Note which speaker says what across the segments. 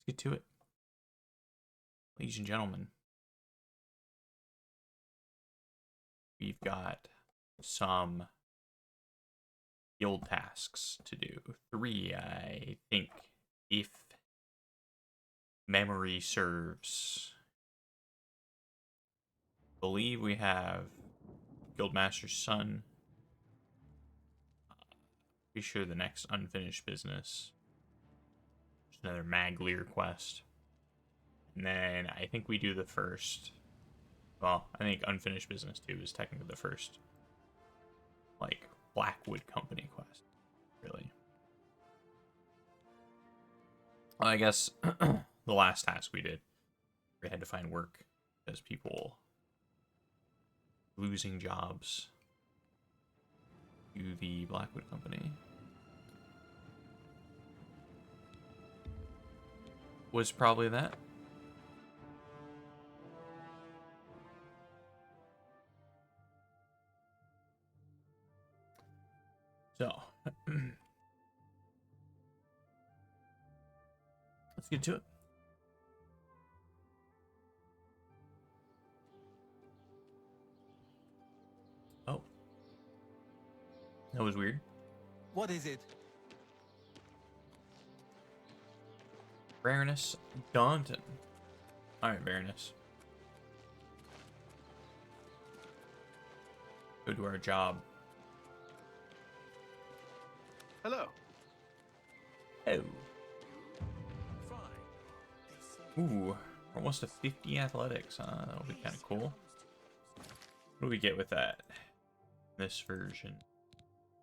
Speaker 1: get to it. Ladies and gentlemen, we've got some guild tasks to do. 3, I think, if memory serves. I believe we have Guildmaster's Son. Pretty sure the next unfinished business. There's another Maglier quest. And then I think we do the first. Well, I think unfinished business 2 is technically the first, like, Blackwood Company quest, really. Well, I guess the last task we did, we had to find work because people losing jobs to the Blackwood Company was probably that. So, let's get to it. Oh. That was weird.
Speaker 2: What is it?
Speaker 1: Baroness Daunton. Alright, Baroness. Go do our job.
Speaker 2: Hello.
Speaker 1: Oh. Ooh, we're almost to 50 athletics, huh? That'll be kind of cool. What do we get with that? This version.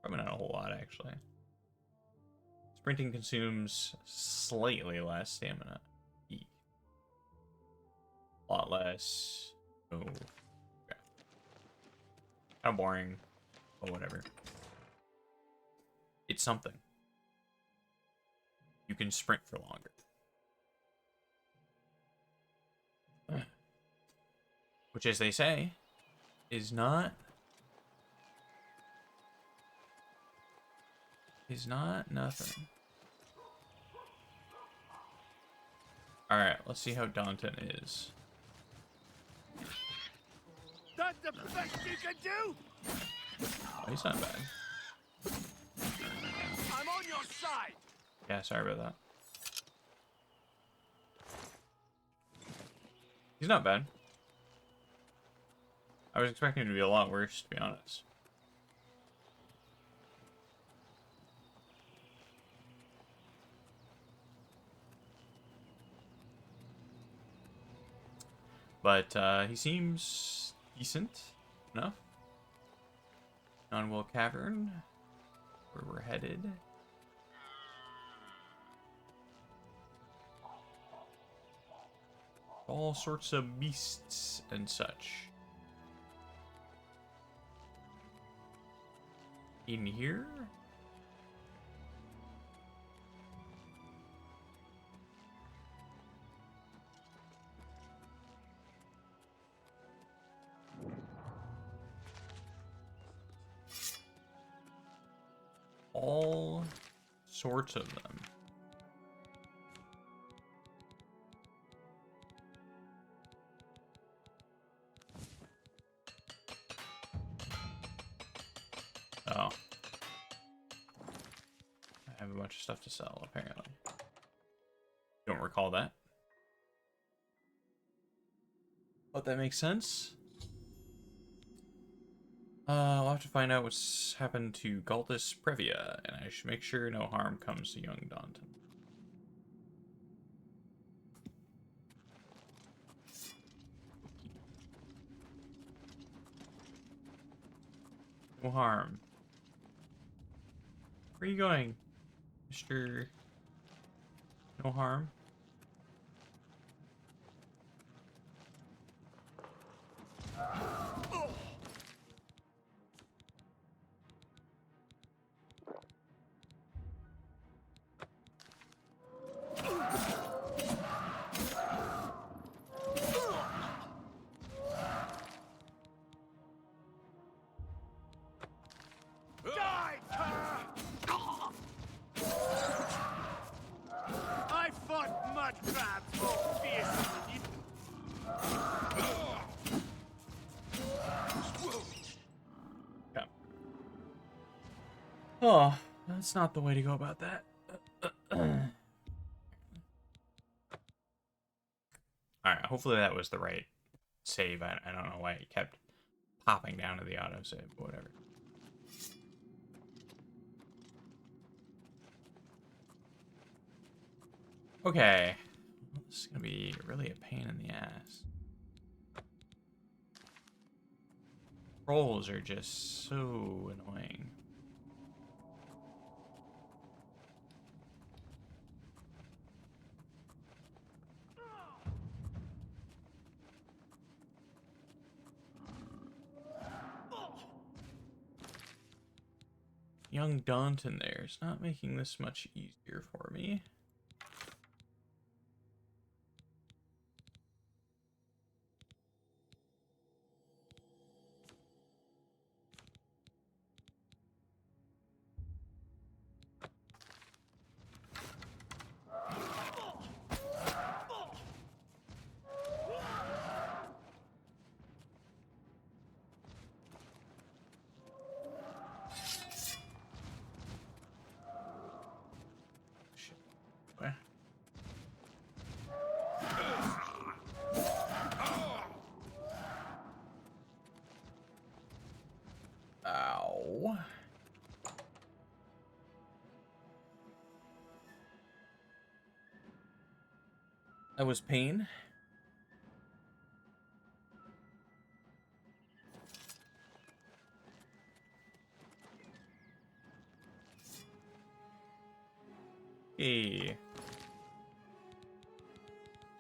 Speaker 1: Probably not a whole lot, actually. Sprinting consumes slightly less stamina. Eek. A lot less. Oh. Okay. Kind of boring, but whatever. It's something. You can sprint for longer. Which, as they say, is not nothing. Alright, let's see how Daunton is.
Speaker 2: That's the best you can do.
Speaker 1: Oh, he's not bad.
Speaker 2: I'm on your side.
Speaker 1: Yeah, sorry about that. He's not bad. I was expecting him to be a lot worse, to be honest. But he seems decent enough. Non-Will Cavern, where we're headed. All sorts of beasts and such. In here? All sorts of them. Oh. I have a bunch of stuff to sell, apparently. Don't recall that. But that makes sense. I'll have to find out what's happened to Galtus Previa, and I should make sure no harm comes to young Daunton. No harm. Where are you going, Mr. No harm?
Speaker 2: mud crabs more fearsome than you.
Speaker 1: Yeah. Oh, that's not the way to go about that. Alright, hopefully that was the right save. I don't know why it kept popping down to the autosave, but whatever. Okay. Well, this is going to be really a pain in the ass. Trolls are just so annoying. Young Daunton there is not making this much easier for me. Shit. Where? Ow. That was pain. Hey.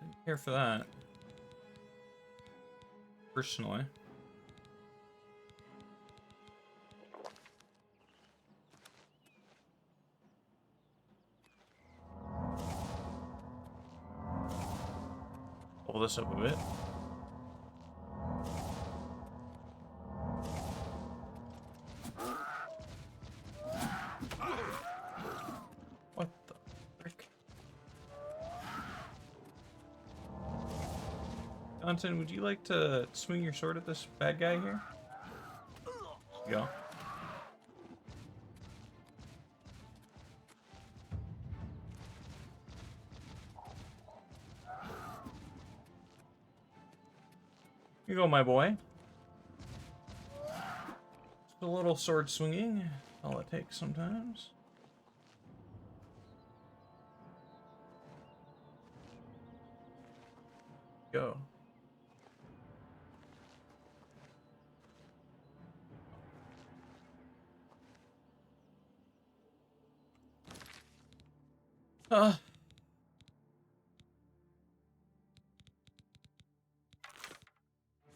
Speaker 1: Didn't care for that. Personally. Pull this up a bit. What the frick? Johnson, would you like to swing your sword at this bad guy here? Go. Here you go, my boy. Just a little sword swinging. All it takes sometimes. Go.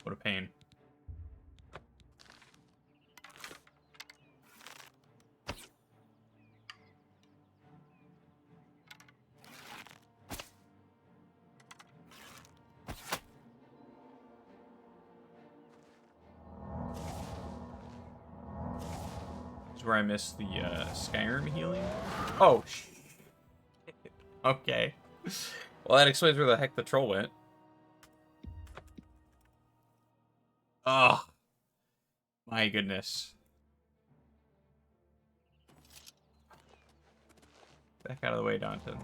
Speaker 1: What a pain. This is where I missed the Skyrim healing. Oh, okay. Well, that explains where the heck the troll went. Oh, my goodness. Back out of the way, Danton.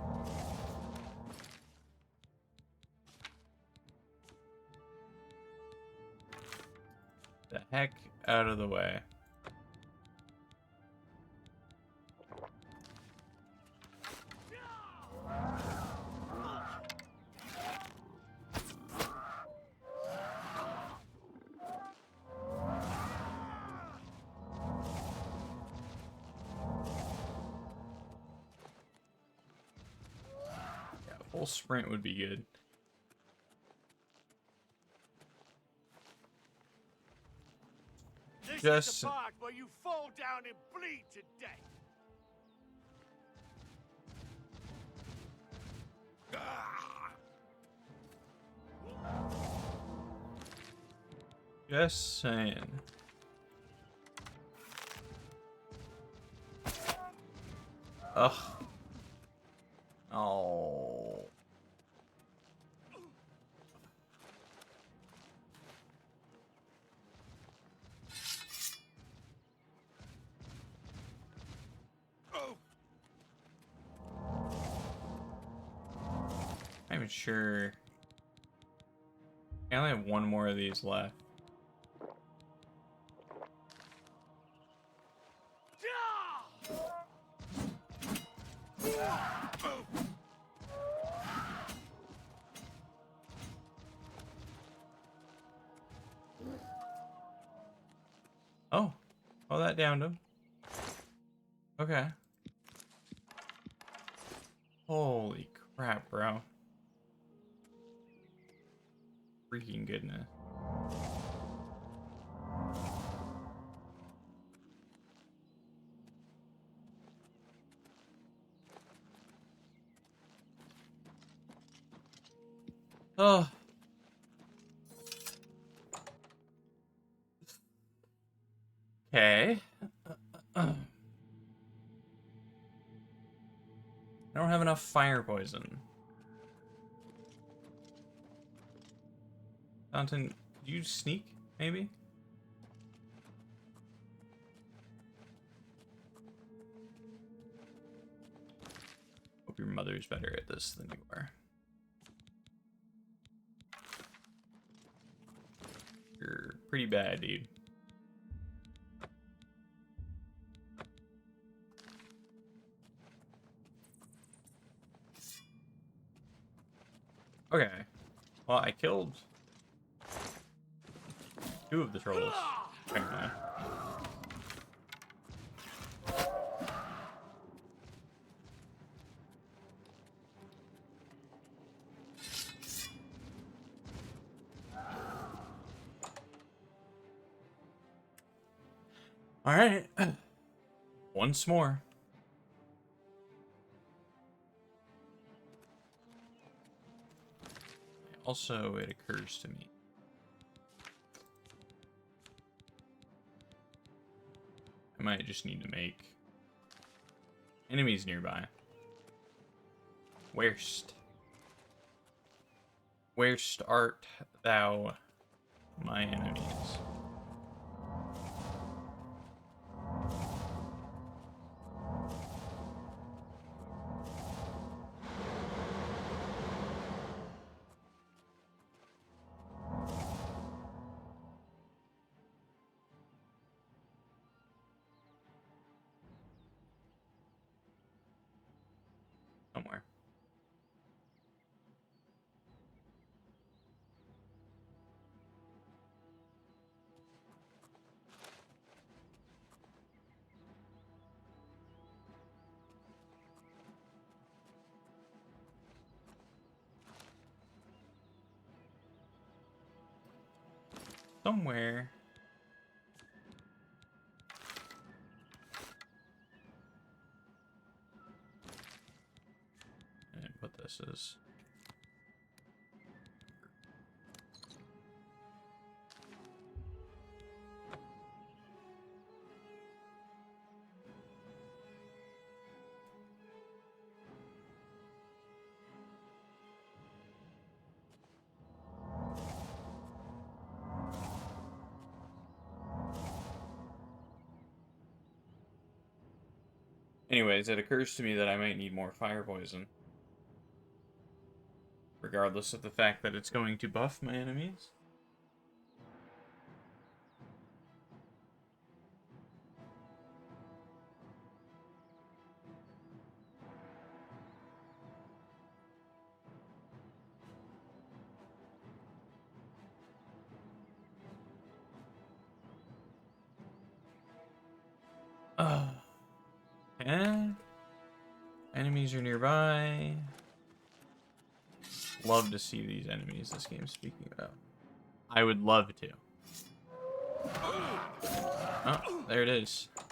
Speaker 1: The heck out of the way. Full sprint would be good.
Speaker 2: This
Speaker 1: Just-
Speaker 2: is the part where you fall down and bleed to death.
Speaker 1: Just saying. Ugh. Oh. I'm not even sure. I only have one more of these left. Oh. Oh, that downed him. Okay. Holy crap, bro. Freaking goodness. Oh. Okay. I don't have enough fire poison. Fountain, could you sneak, maybe? Hope your mother's better at this than you are. You're pretty bad, dude. Okay. Well, I killed 2 of the trolls. Apparently. All right. Once more. Also, it occurs to me. I might just need to make enemies nearby. Where'st art thou, my enemies? Somewhere. Somewhere. And what this is. Anyways, it occurs to me that I might need more fire poison. Regardless of the fact that it's going to buff my enemies. Okay. Enemies are nearby. Love to see these enemies this game's speaking about. I would love to. Oh, there it is. What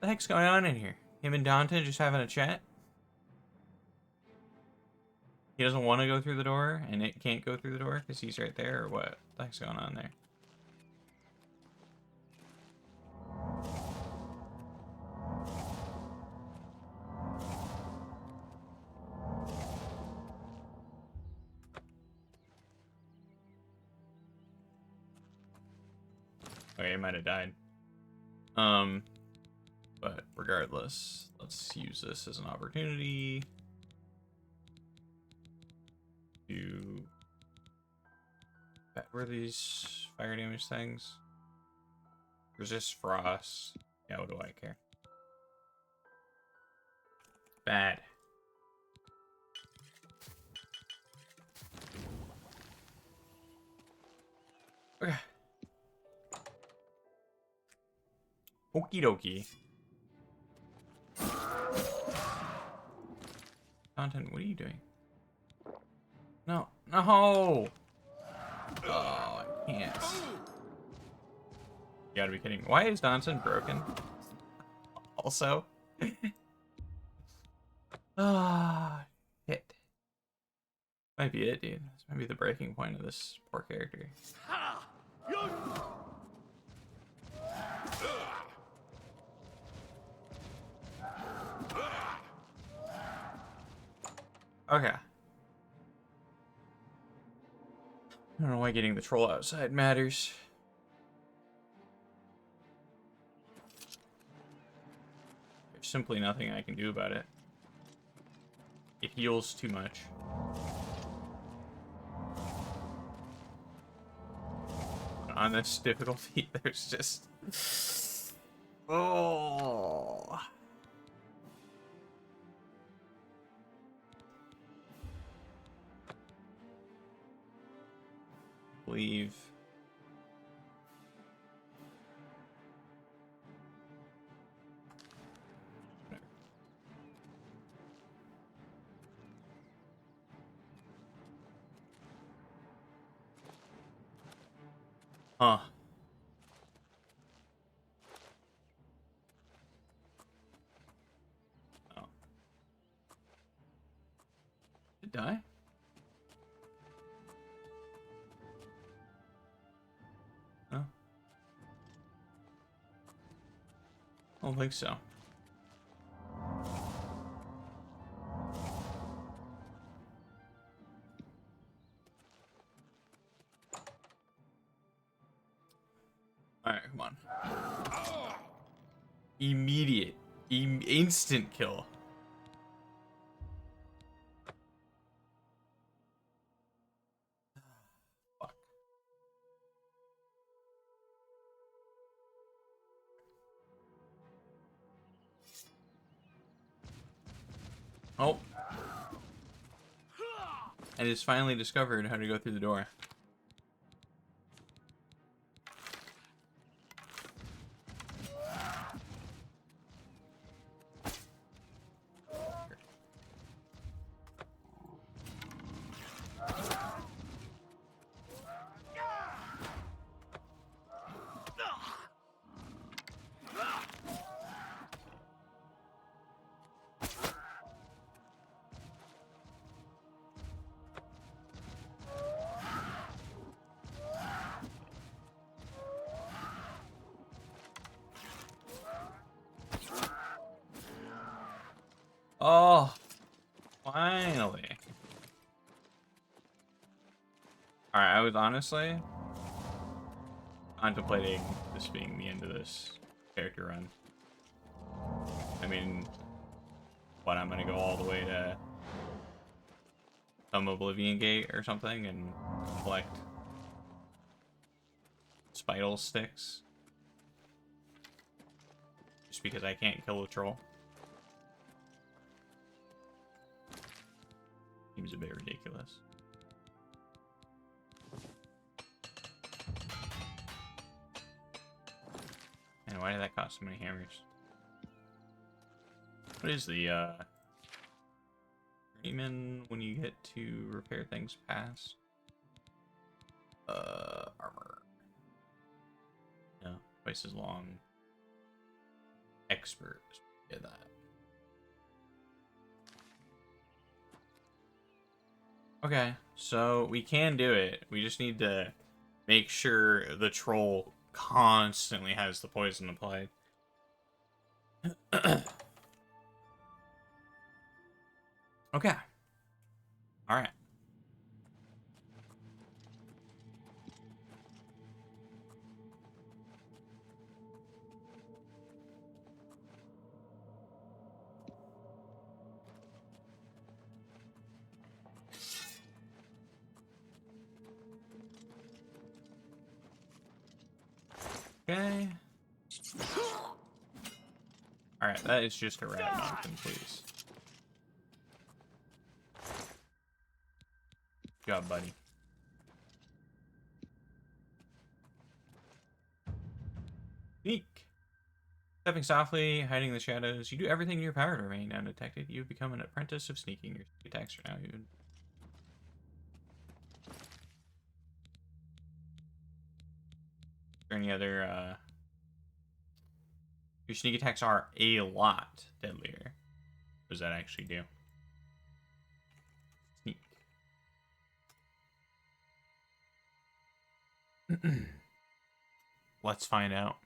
Speaker 1: the heck's going on in here? Him and Dante just having a chat? He doesn't want to go through the door, and it can't go through the door because he's right there, or what? What the heck's going on there? Okay, he might have died. But regardless, let's use this as an opportunity. What are these fire damage things? Resist frost. Yeah, what do I care? Bad. Okay. Okie dokie. Content, what are you doing? No. No! Oh, I can't. You gotta be kidding. Why is Donson broken? Also? Ah, shit. Might be it, dude. This might be the breaking point of this poor character.
Speaker 2: Ha! You...
Speaker 1: Okay. I don't know why getting the troll outside matters. There's simply nothing I can do about it. It heals too much. On this difficulty, there's just... Oh... Leave. Huh. Oh. Did it die? No. I don't think so. Alright, come on. Immediate. Instant kill. Fuck. Oh. I just finally discovered how to go through the door. Oh, finally. Alright, I was honestly contemplating this being the end of this character run. I mean, what, I'm gonna go all the way to some Oblivion Gate or something and collect Spital sticks? Just because I can't kill a troll? Seems a bit ridiculous. And why did that cost so many hammers? What is the journeyman when you get to repair things past? Armor. No, twice as long. Expert. Get that. Okay, so we can do it. We just need to make sure the troll constantly has the poison applied. Okay. Alright. Okay. Alright, that is just a rat mountain, please. Good job, buddy. Sneak. Stepping softly, hiding in the shadows. You do everything in your power to remain undetected. You've become an apprentice of sneaking. Your attacks are now even. Is there any other, Your sneak attacks are a lot deadlier. What does that actually do? Sneak. Let's find out.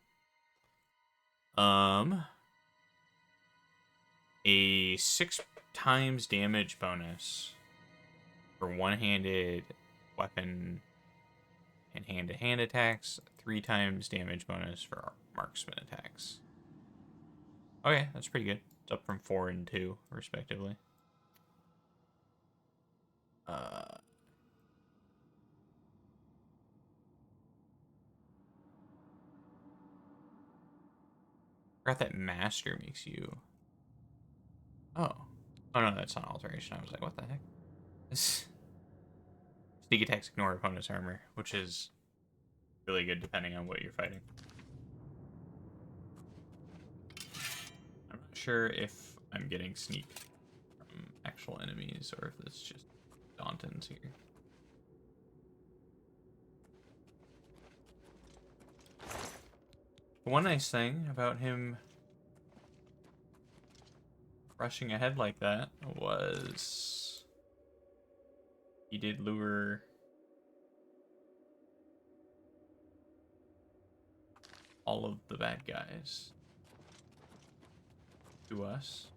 Speaker 1: A 6 times damage bonus for one-handed weapon and hand-to-hand attacks. 3 times damage bonus for marksman attacks. Okay, that's pretty good. It's up from 4 and 2, respectively. I forgot that master makes you. Oh. Oh no, that's not alteration. I was like, what the heck? Sneak attacks ignore opponent's armor, which is really good depending on what you're fighting. I'm not sure if I'm getting sneak from actual enemies or if it's just Dauntons here. One nice thing about him rushing ahead like that was he did lure all of the bad guys to us.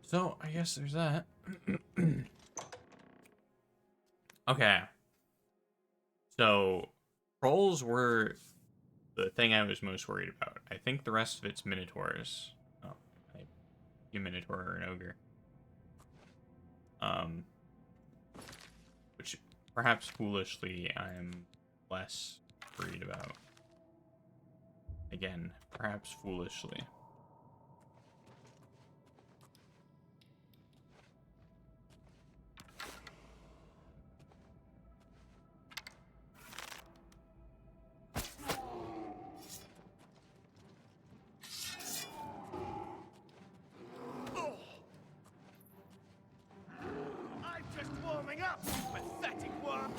Speaker 1: So, I guess there's that. Okay. So, trolls were the thing I was most worried about. I think the rest of it's minotaurs. Oh, a minotaur or an ogre. Which perhaps foolishly I'm less worried about. Again, perhaps foolishly.
Speaker 2: I'm just warming up, pathetic worm.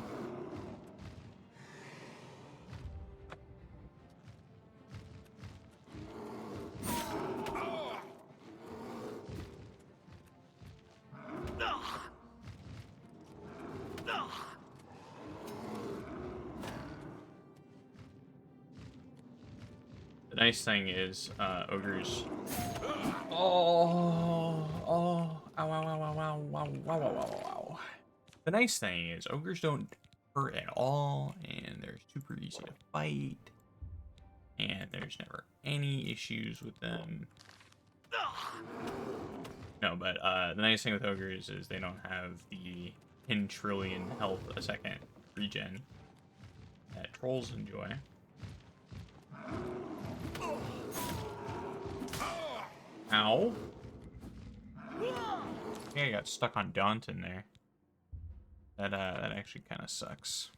Speaker 1: The nice thing is, ogres. Oh, ow, ow, ow, ow, ow, wow, wow, wow, wow, wow. The nice thing is, ogres don't hurt at all, and they're super easy to fight, and there's never any issues with them. No, but the nice thing with ogres is they don't have the 10 trillion health a second regen that trolls enjoy. Ow. Yeah, I got stuck on Daunton there. That actually kind of sucks.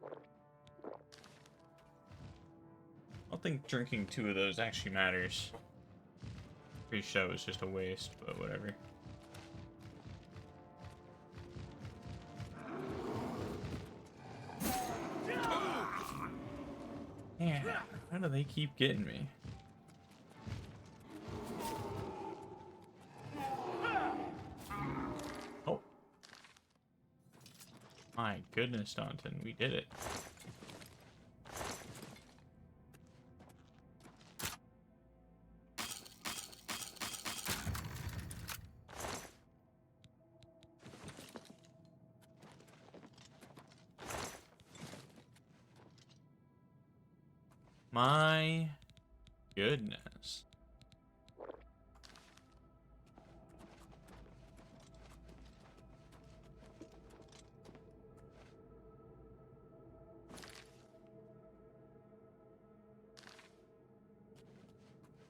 Speaker 1: I don't think drinking 2 of those actually matters. Pretty sure it was just a waste, but whatever. Yeah, how do they keep getting me? Oh. My goodness, Daunton, we did it. My goodness.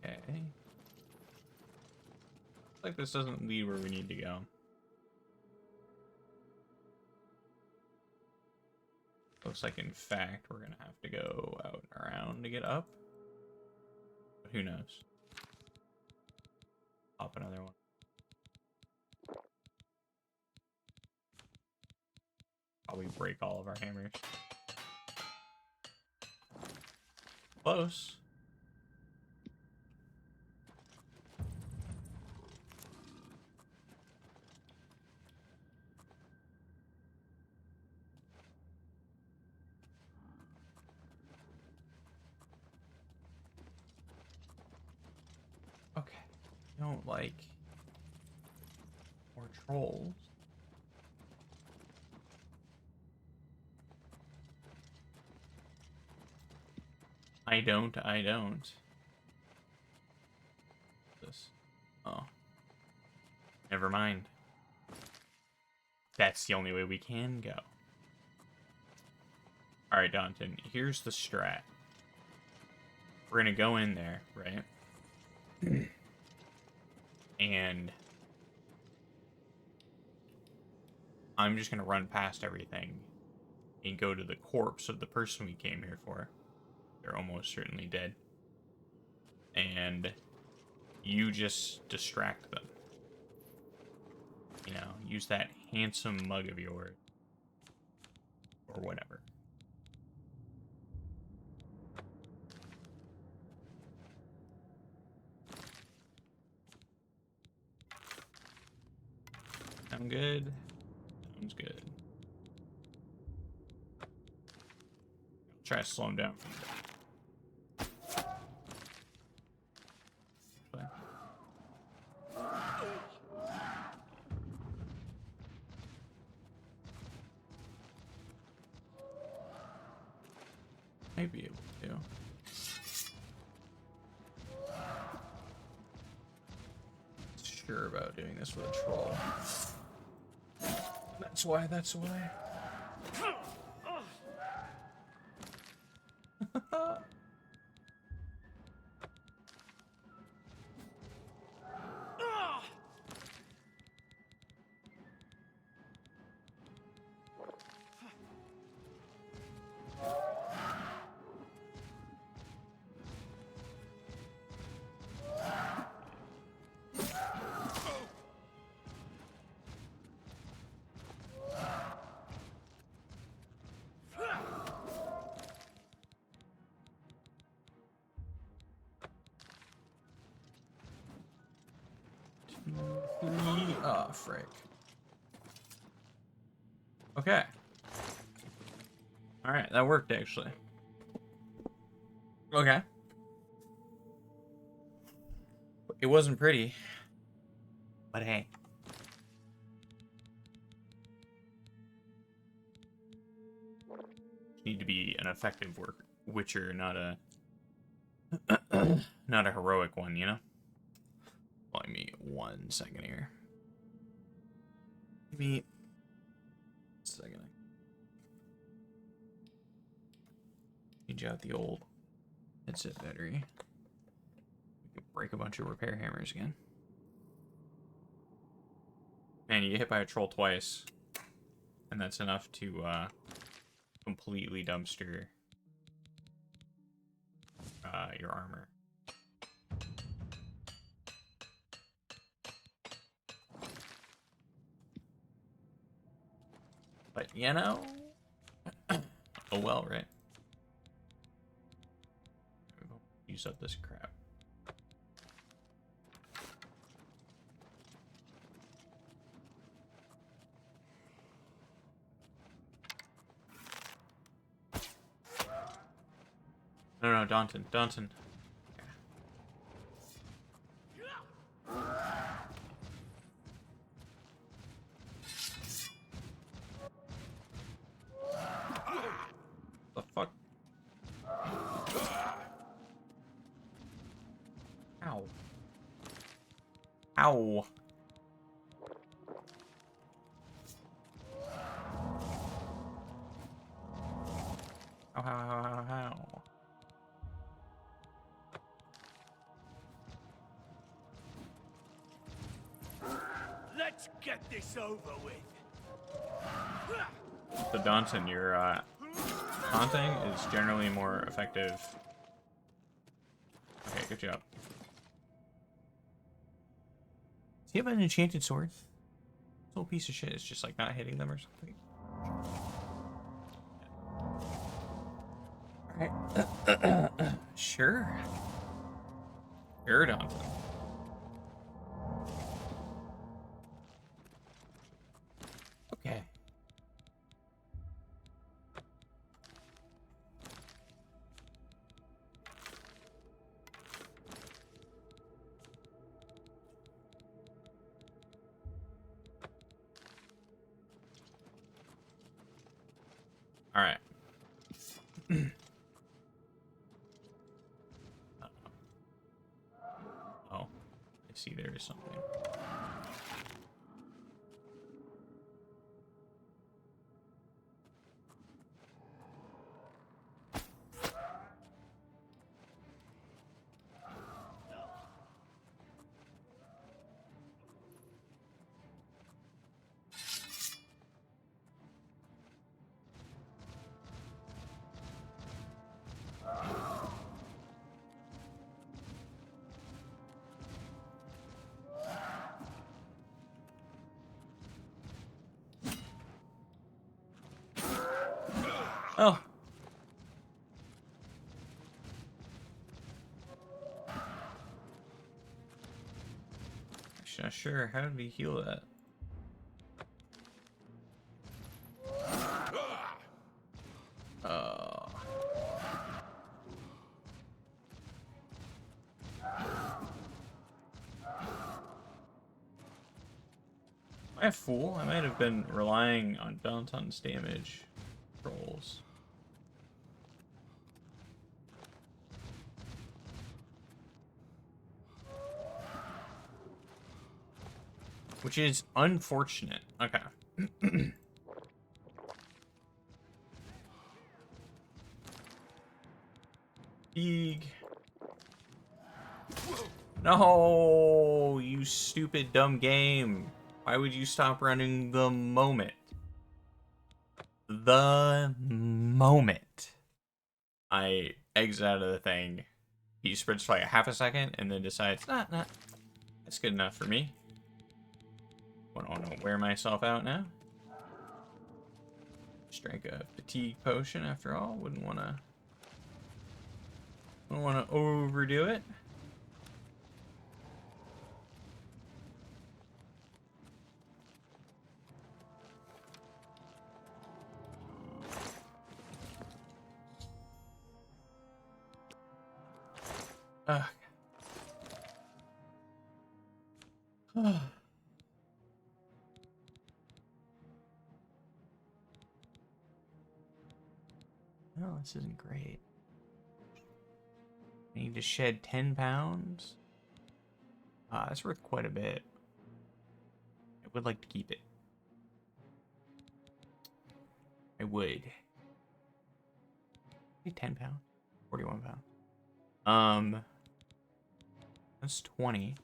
Speaker 1: Okay. Like this doesn't lead where we need to go. Looks like, in fact, we're gonna have to go out and around to get up. But who knows? Pop another one. Probably break all of our hammers. Close. Okay. I don't like more trolls. I don't. This. Oh. Never mind. That's the only way we can go. Alright, Danton, here's the strat. We're gonna go in there, right? And I'm just gonna run past everything and go to the corpse of the person we came here for. They're almost certainly dead. And you just distract them. You know, use that handsome mug of yours. Or whatever. Sound good? Sounds good. Try to slow him down. Might be able to. Sure about doing this with a troll. That's why. Oh, frick. Okay. Alright, that worked, actually. Okay. It wasn't pretty. But hey. Need to be an effective witcher, not a... not a heroic one, you know? Give me 1 second here. Give me... second. Change out the old headset battery. We can break a bunch of repair hammers again. Man, you get hit by a troll twice. And that's enough to completely dumpster your armor. But, you know... oh well, right? Use up this crap. No, Danton. The fuck? Ow. Ow. Ow, ow, ow, ow, ow.
Speaker 2: Let's get this over with.
Speaker 1: So Danton, your taunting is generally more effective. Okay, good job. Does he have an enchanted sword? This little piece of shit is just like not hitting them or something. Alright. Sure. Sure, Danton. Okay. All right. Oh, I see there is something. Oh. Not sure. How did we heal that? Oh. Am I a fool? I might have been relying on Danton's damage rolls. Which is unfortunate. Okay. Eeg. No, you stupid dumb game. Why would you stop running the moment? The moment I exit out of the thing, he sprints for like a half a second and then decides, nah, that's good enough for me. I don't want to wear myself out now. Just drank a fatigue potion after all. Wouldn't want to overdo it. Ugh. No, this isn't great. I need to shed 10 pounds. That's worth quite a bit. I would like to keep it. I would. 10 pounds? 41 pounds. That's 20.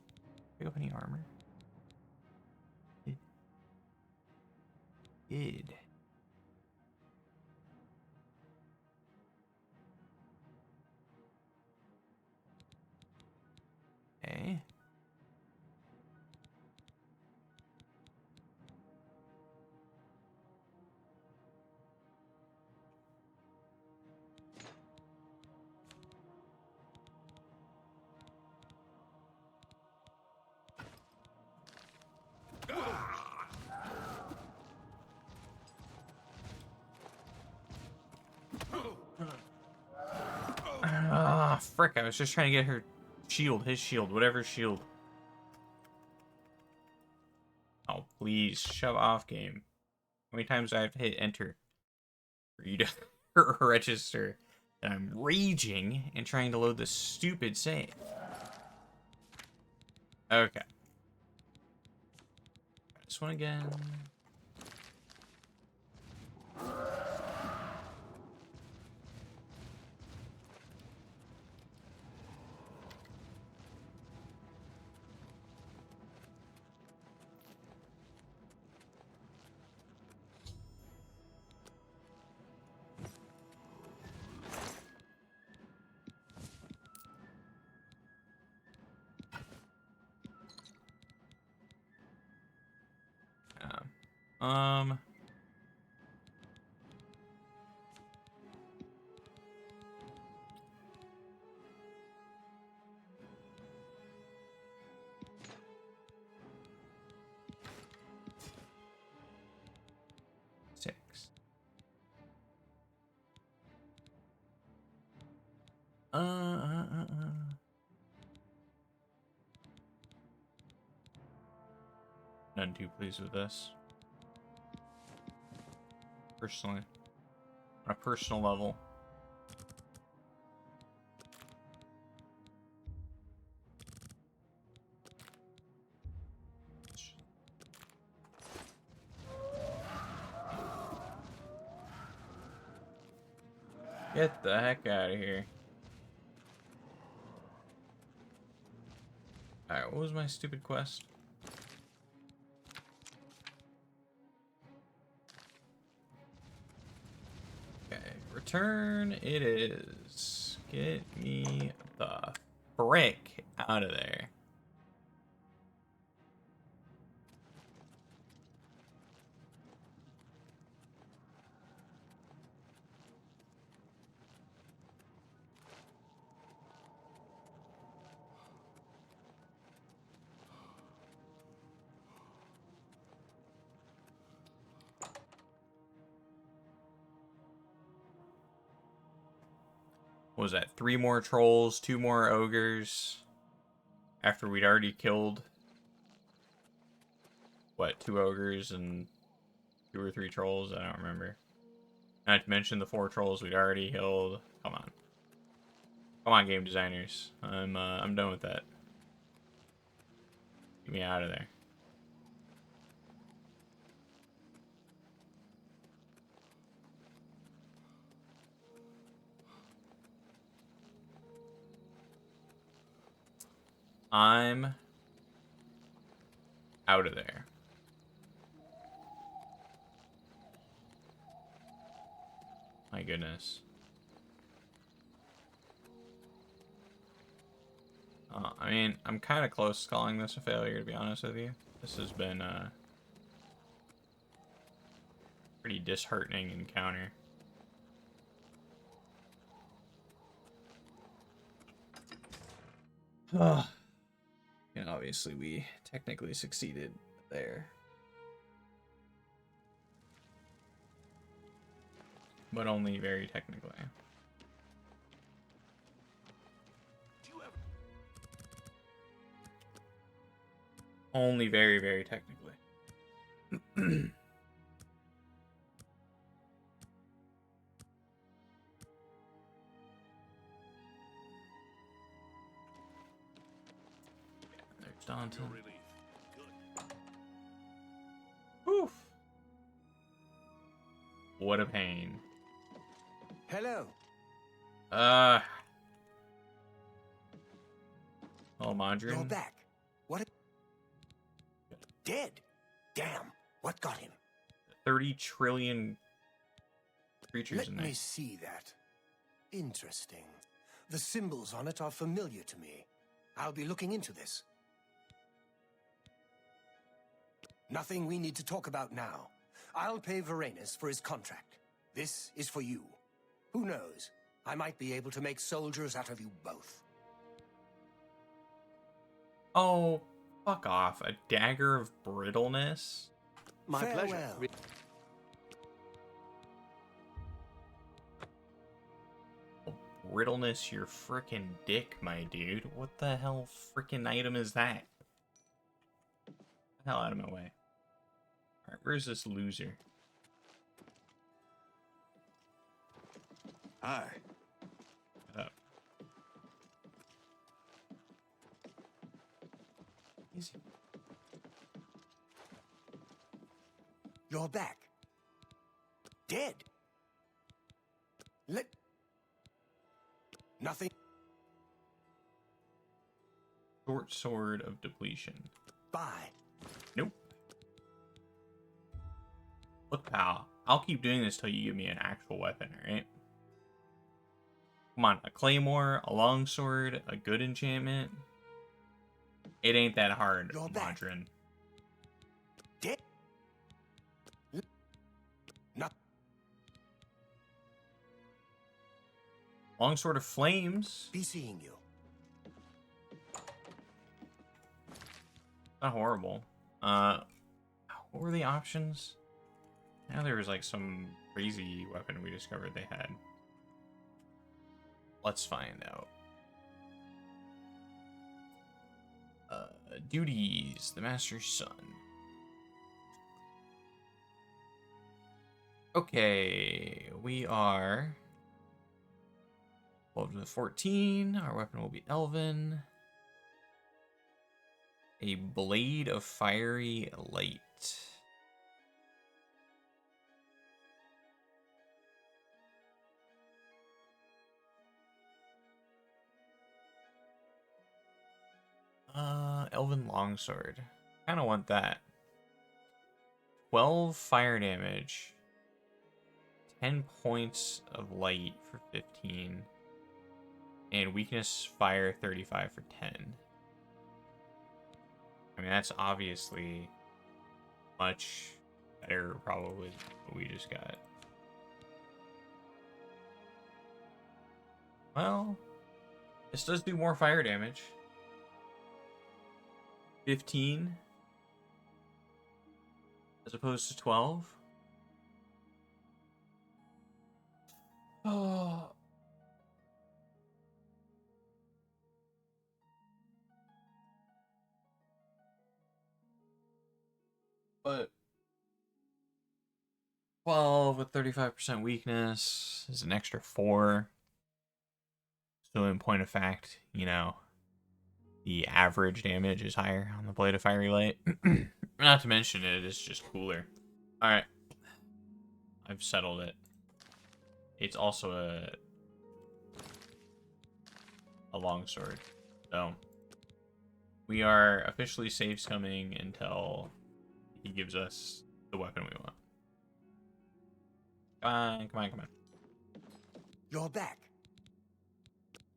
Speaker 1: Pick up any armor. Did. Okay. Ah, frick, I was just trying to get her shield, his shield, whatever shield. Oh, please, shove off, game. How many times do I have to hit enter for you to register that I'm raging and trying to load this stupid save? Okay. This one again. Um. 6. None too pleased with this. Personally. On a personal level. Get the heck out of here. Alright, what was my stupid quest? Okay, return it is. Get me the frick out of there. What was that? 3 more trolls, 2 more ogres. After we'd already killed, what, 2 ogres and 2 or 3 trolls? I don't remember. Not to mention the 4 trolls we'd already killed. Come on. Come on, game designers. I'm done with that. Get me out of there. I'm out of there. My goodness. I mean, I'm kind of close to calling this a failure, to be honest with you. This has been a pretty disheartening encounter. And obviously we technically succeeded there. But only very technically. Only very, very technically. There's Daunton. Oof. What a pain.
Speaker 2: Hello.
Speaker 1: Oh,
Speaker 2: You're
Speaker 1: Mondrian.
Speaker 2: back. What? Dead. Damn. What got him?
Speaker 1: 30 trillion creatures
Speaker 2: Let
Speaker 1: in there.
Speaker 2: me see that. Interesting. The symbols on it are familiar to me. I'll be looking into this. Nothing we need to talk about now. I'll pay Varanus for his contract. This is for you. Who knows? I might be able to make soldiers out of you both.
Speaker 1: Oh, fuck off. A dagger of brittleness?
Speaker 2: My pleasure.
Speaker 1: Brittleness your frickin' dick, my dude. What the hell frickin' item is that? Get the hell out of my way. Alright, where's this loser?
Speaker 2: Hi.
Speaker 1: Shut up. Easy.
Speaker 2: You're back. Dead. Let... Nothing.
Speaker 1: Short sword of depletion.
Speaker 2: Bye.
Speaker 1: Nope. Look, pal. I'll keep doing this till you give me an actual weapon, alright? Come on, a claymore, a longsword, a good enchantment. It ain't that hard, Modron.
Speaker 2: Dead. Not.
Speaker 1: Longsword of flames.
Speaker 2: Be seeing you.
Speaker 1: Not horrible. What were the options? Now there was like some crazy weapon we discovered they had. Let's find out. Duties, the Master's Son. Okay, we are 12 to 14. Our weapon will be Elven. A blade of fiery light. Elven longsword. Kind of want that. 12 fire damage. 10 points of light for 15. And weakness fire 35 for 10. I mean, that's obviously much better, probably, than what we just got. Well, this does do more fire damage. 15 as opposed to 12. Oh. But 12 with 35% weakness is an extra 4. So in point of fact, you know, the average damage is higher on the Blade of Fiery Light. Not to mention it is just cooler. Alright. I've settled it. It's also a longsword. So we are officially safe scumming until he gives us the weapon we want. Come on, come on, come on.
Speaker 2: You're back.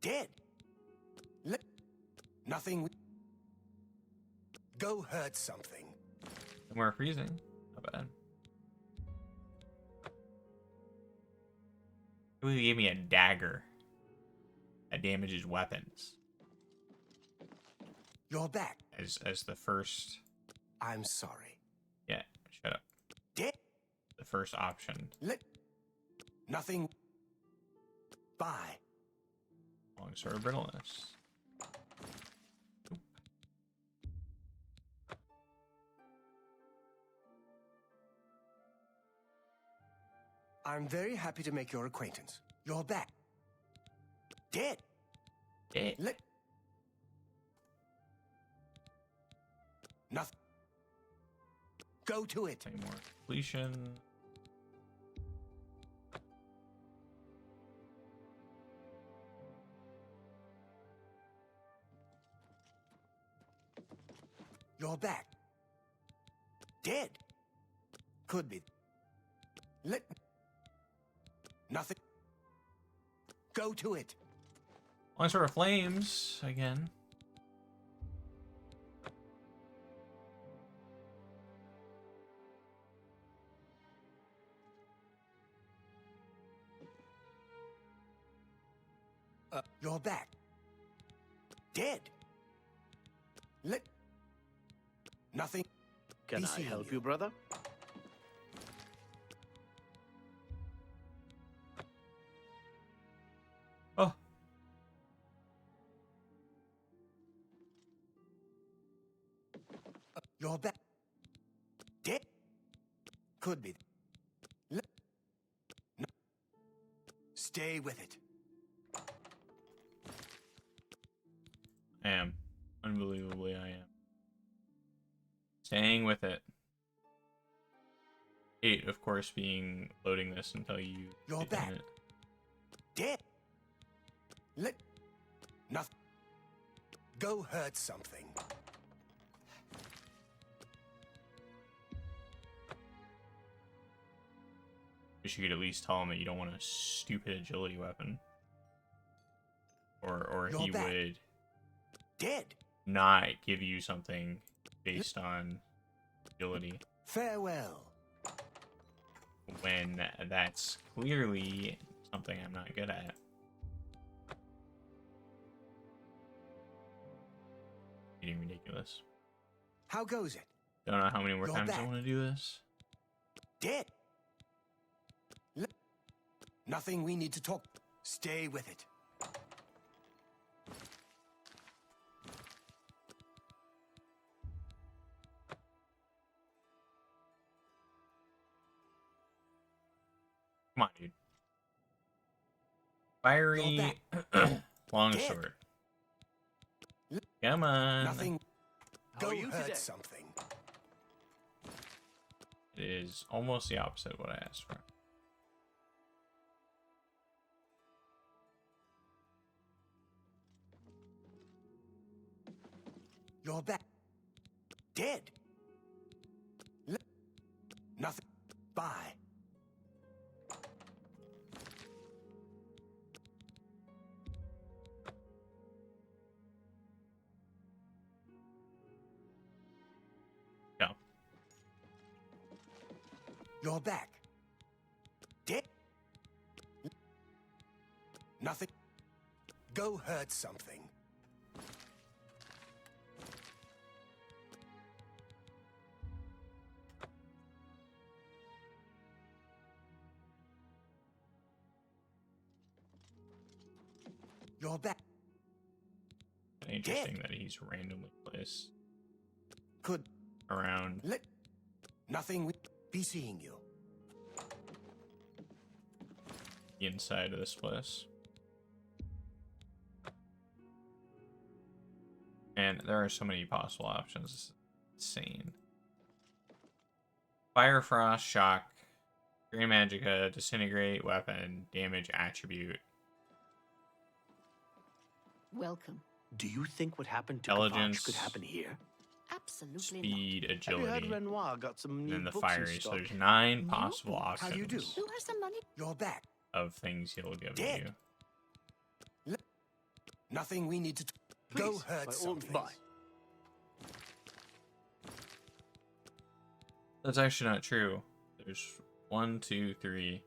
Speaker 2: Dead. Nothing. Go hurt something.
Speaker 1: And we're freezing. Not bad. He gave me a dagger that damages weapons.
Speaker 2: You're back.
Speaker 1: As the first.
Speaker 2: I'm sorry.
Speaker 1: Yeah, shut up.
Speaker 2: Dead.
Speaker 1: The first option.
Speaker 2: Nothing. Bye.
Speaker 1: Longsword of brittleness.
Speaker 2: I'm very happy to make your acquaintance. You're back. Dead.
Speaker 1: Dead.
Speaker 2: Nothing. Go to it.
Speaker 1: Any more completion.
Speaker 2: You're back. Dead. Could be. Nothing. Go to it.
Speaker 1: Longsword of flames again.
Speaker 2: You're back. Dead. Nothing.
Speaker 3: Can I help you, brother?
Speaker 1: Oh.
Speaker 2: You're back. Dead. Could be. No. Stay with it.
Speaker 1: I am. Unbelievably, I am. Staying with it. 8, of course, being loading this until you
Speaker 2: You're
Speaker 1: get
Speaker 2: back.
Speaker 1: in it.
Speaker 2: Dead. Let nothing. Go hurt something.
Speaker 1: Wish you could at least tell him that you don't want a stupid agility weapon. Or
Speaker 2: You're
Speaker 1: he
Speaker 2: back.
Speaker 1: would
Speaker 2: Dead.
Speaker 1: not give you something based on agility.
Speaker 2: Farewell.
Speaker 1: When that's clearly something I'm not good at. Getting ridiculous.
Speaker 2: How goes it?
Speaker 1: Don't know how many more
Speaker 2: You're
Speaker 1: times I
Speaker 2: back.
Speaker 1: want to do this.
Speaker 2: Dead. Nothing we need to talk. Stay with it.
Speaker 1: Come on, dude. Fiery, long
Speaker 2: Dead.
Speaker 1: short. Come on.
Speaker 2: Nothing.
Speaker 3: How
Speaker 2: Go
Speaker 3: are you
Speaker 2: hurt
Speaker 3: today?
Speaker 2: something.
Speaker 1: It is almost the opposite of what I asked for.
Speaker 2: You're back. Dead. Nothing. Bye.
Speaker 1: Go.
Speaker 2: You're back. Dead. Nothing. Go hurt something. You're back.
Speaker 1: Interesting that he's randomly placed
Speaker 2: Could
Speaker 1: around.
Speaker 2: let nothing be seeing you.
Speaker 1: The inside of this place. And there are so many possible options. It's insane. Fire, Frost, Shock, Green Magicka, Disintegrate, Weapon, Damage, Attribute.
Speaker 4: Welcome.
Speaker 3: Do you think what happened to
Speaker 1: Intelligence.
Speaker 3: Kavach could happen here?
Speaker 4: Absolutely
Speaker 1: Speed,
Speaker 3: Have you heard
Speaker 1: Agility,
Speaker 3: Renoir got some
Speaker 1: and
Speaker 3: new
Speaker 1: then the
Speaker 3: books
Speaker 1: Fiery.
Speaker 3: in
Speaker 1: So
Speaker 3: stock?
Speaker 1: there's 9
Speaker 4: New
Speaker 1: possible
Speaker 4: books?
Speaker 2: How do you do?
Speaker 1: options
Speaker 4: not. Who has the money?
Speaker 2: You're back.
Speaker 1: of things he'll give
Speaker 2: Dead.
Speaker 1: you.
Speaker 2: Nothing we need to go
Speaker 3: Please,
Speaker 2: hurt
Speaker 3: by all-
Speaker 2: something.
Speaker 3: bye.
Speaker 1: That's actually not true. There's 1, 2, 3,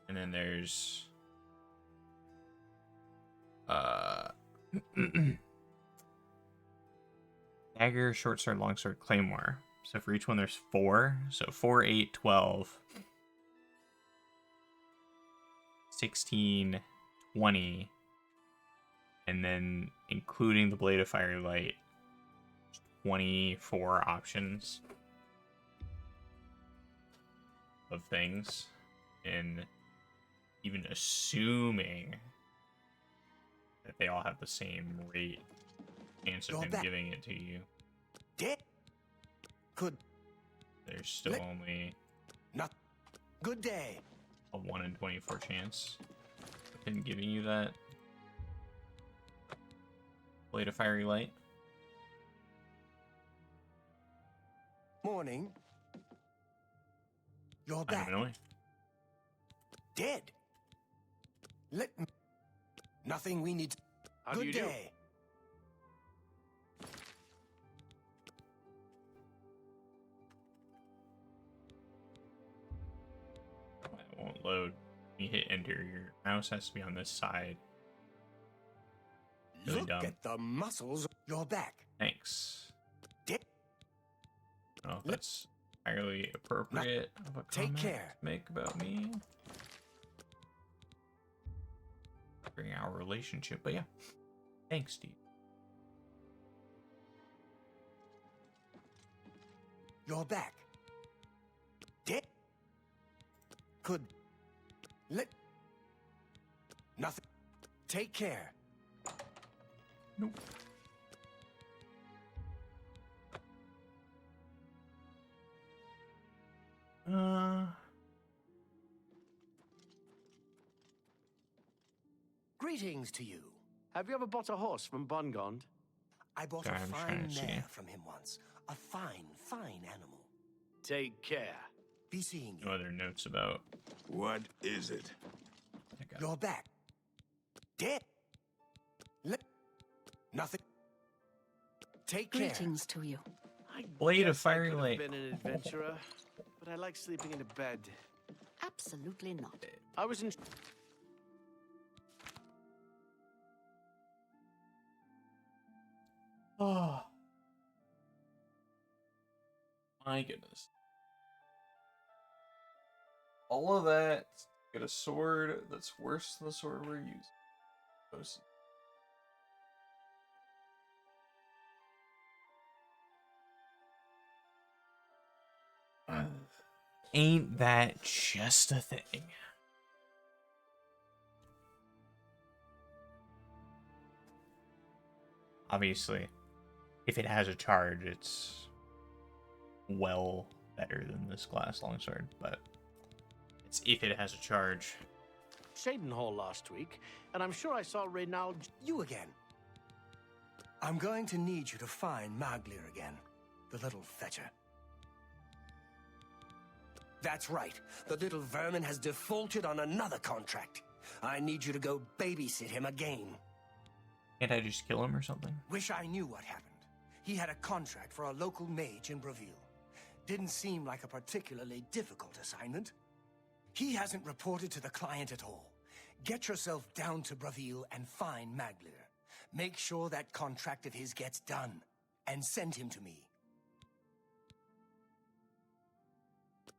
Speaker 1: and then there's dagger, short sword, long sword, claymore. So for each one there's 4. So 4, 8, 12, 16, 20, and then including the blade of firelight, 24 options of things. And even assuming that they all have the same rate chance of
Speaker 2: You're
Speaker 1: him
Speaker 2: back.
Speaker 1: giving it to you,
Speaker 2: Dead. Could
Speaker 1: there's still
Speaker 2: Let-
Speaker 1: only
Speaker 2: not. Good day.
Speaker 1: a 1 in 24 chance of him giving you that blade of fiery light.
Speaker 2: Morning. You're
Speaker 1: Kind of
Speaker 2: back.
Speaker 1: annoying.
Speaker 2: Dead. Let me. Nothing we need.
Speaker 3: How do
Speaker 2: Good
Speaker 3: you do?
Speaker 2: day.
Speaker 1: It won't load. When you hit enter, your mouse has to be on this side. Really
Speaker 2: Look
Speaker 1: dumb.
Speaker 2: at the muscles. You're back.
Speaker 1: Thanks.
Speaker 2: Dead.
Speaker 1: I don't know if that's entirely appropriate of a
Speaker 2: Take
Speaker 1: comment
Speaker 2: care.
Speaker 1: to make about me during our relationship, but yeah. Thanks, Steve.
Speaker 2: You're back. Dead. Could let nothing. Take care.
Speaker 1: Nope.
Speaker 2: Greetings to you.
Speaker 3: Have you ever bought a horse from Bongond?
Speaker 2: I bought
Speaker 1: Sorry,
Speaker 2: a
Speaker 1: I'm
Speaker 2: fine
Speaker 1: trying to see.
Speaker 2: mare from him once. A fine animal.
Speaker 3: Take care.
Speaker 2: Be seeing
Speaker 1: No
Speaker 2: you.
Speaker 1: other notes about.
Speaker 5: What is it?
Speaker 2: You're back. Dead. Nothing. Take care.
Speaker 4: Greetings to you.
Speaker 3: I
Speaker 1: Blade of
Speaker 3: guess I
Speaker 1: Fiery
Speaker 3: could have
Speaker 1: Light.
Speaker 3: been an adventurer, but I like sleeping in a bed.
Speaker 4: Absolutely not.
Speaker 3: I was in...
Speaker 1: Oh. My goodness. All of that. Get a sword that's worse than the sword we're using. Ain't that just a thing? Obviously, if it has a charge, it's well better than this glass longsword, but it's if it has a charge.
Speaker 3: Shaden Hall last week, and I'm sure I saw Reynald...
Speaker 2: You again. I'm going to need you to find Maglir again. The little fetcher. That's right. The little vermin has defaulted on another contract. I need you to go babysit him again.
Speaker 1: Can't I just kill him or something?
Speaker 2: Wish I knew what happened. He had a contract for a local mage in Braville. Didn't seem like a particularly difficult assignment. He hasn't reported to the client at all. Get yourself down to Braville and find Maglir. Make sure that contract of his gets done, and send him to me.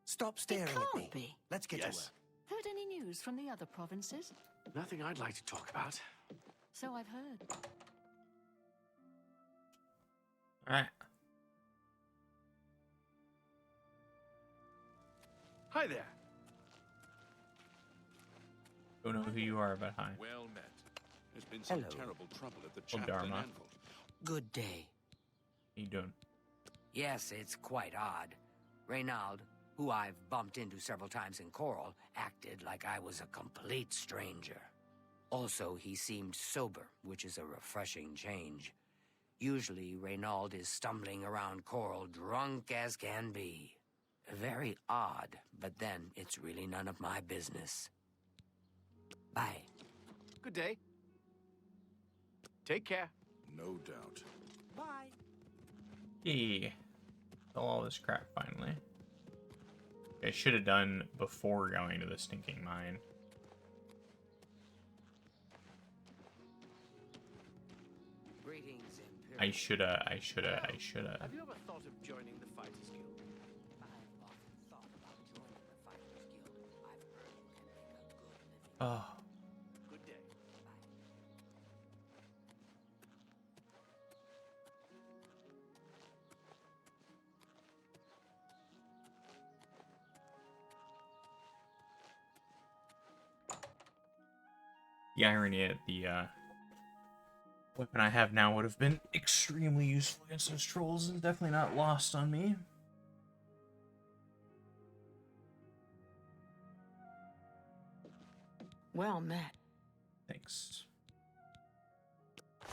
Speaker 2: Stop staring
Speaker 4: It
Speaker 2: at me.
Speaker 4: can't be.
Speaker 2: Let's get to
Speaker 3: Yes.
Speaker 2: work.
Speaker 4: Heard any news from the other provinces?
Speaker 3: Nothing I'd like to talk about.
Speaker 4: So I've heard.
Speaker 1: Alright.
Speaker 3: Hi there.
Speaker 1: Don't know who you are, but hi.
Speaker 5: Well met. There's been some
Speaker 2: Hello.
Speaker 5: terrible trouble at the
Speaker 1: Oh,
Speaker 5: chapel in
Speaker 1: Dharma.
Speaker 5: Anvil.
Speaker 6: Good day.
Speaker 1: How you doing?
Speaker 6: Yes, it's quite odd. Reynald, who I've bumped into several times in Coral, acted like I was a complete stranger. Also, he seemed sober, which is a refreshing change. Usually, Reynald is stumbling around Coral drunk as can be. Very odd, but then it's really none of my business. Bye.
Speaker 3: Good day. Take care.
Speaker 5: No doubt.
Speaker 2: Bye.
Speaker 1: Hey. Sell all this crap finally. I should have done before going to the stinking mine.
Speaker 6: Greetings, Imperial.
Speaker 1: I shoulda.
Speaker 3: Have you ever thought of joining the Fighters Guild?
Speaker 6: I've often thought about joining the Fighters Guild. I've heard you can make a good living.
Speaker 1: Oh.
Speaker 3: Good day.
Speaker 1: The irony at the weapon I have now would have been extremely useful against those trolls is definitely not lost on me.
Speaker 7: Well met.
Speaker 1: Thanks.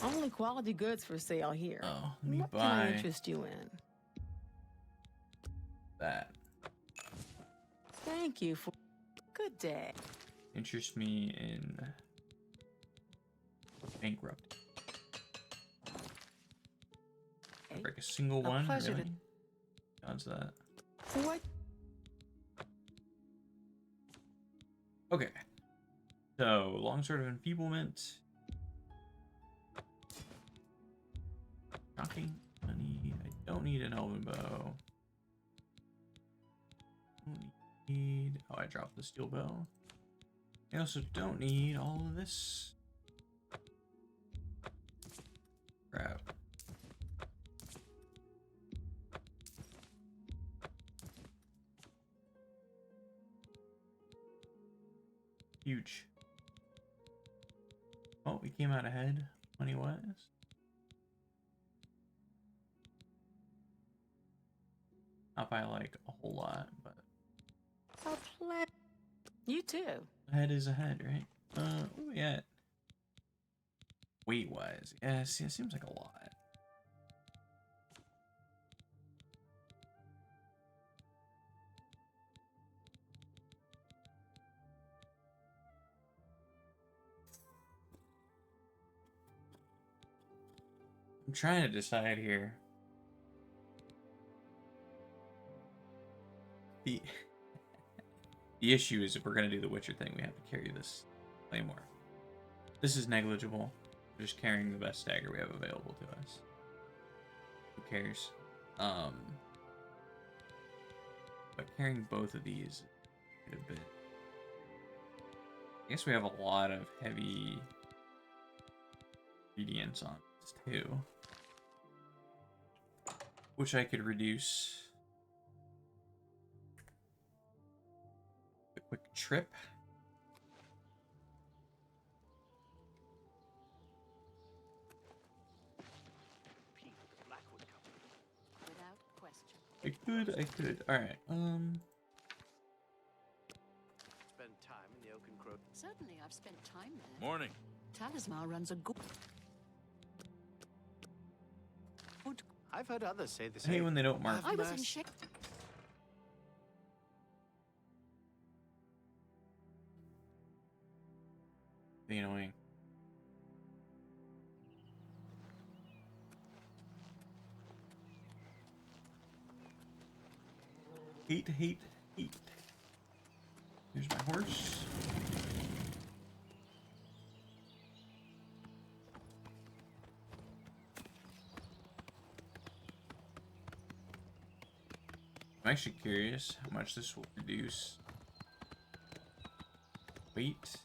Speaker 7: Only quality goods for sale here.
Speaker 1: Oh, let me
Speaker 7: What can I
Speaker 1: buy
Speaker 7: interest you in?
Speaker 1: that.
Speaker 7: Thank you for... Good day.
Speaker 1: Interest me in bankrupt.
Speaker 7: Okay.
Speaker 1: Break a single
Speaker 7: A
Speaker 1: one.
Speaker 7: pleasure
Speaker 1: Really?
Speaker 7: to-
Speaker 1: Odds that.
Speaker 7: What?
Speaker 1: Okay. So, longsword of enfeeblement. Shocking money. I don't need an elven bow. Don't need. Oh, I dropped the steel bow. I also don't need all of this. Crap. Huge. Oh, we came out ahead, money-wise. Not by like a whole lot, but
Speaker 7: A ple- You too.
Speaker 1: ahead is ahead, right? Where we at? weight-wise. Yeah, see, it seems like a lot. I'm trying to decide here. The the issue is if we're gonna do the Witcher thing, we have to carry this claymore. This is negligible. We're just carrying the best dagger we have available to us. Who cares? But carrying both of these a bit. I guess we have a lot of heavy ingredients on this too, which I could reduce. A quick trip.
Speaker 4: Without question.
Speaker 1: I could. Alright,
Speaker 3: Spend time in the Oaken Grove.
Speaker 4: Certainly, I've spent time there.
Speaker 5: Morning.
Speaker 4: Talismar runs a good.
Speaker 3: I've heard others say the
Speaker 1: I hate
Speaker 3: same.
Speaker 1: when they don't mark.
Speaker 4: I was in
Speaker 3: Mass-
Speaker 4: Shek.
Speaker 1: Be annoying. Hate. Here's my horse. I'm actually curious how much this will reduce weight.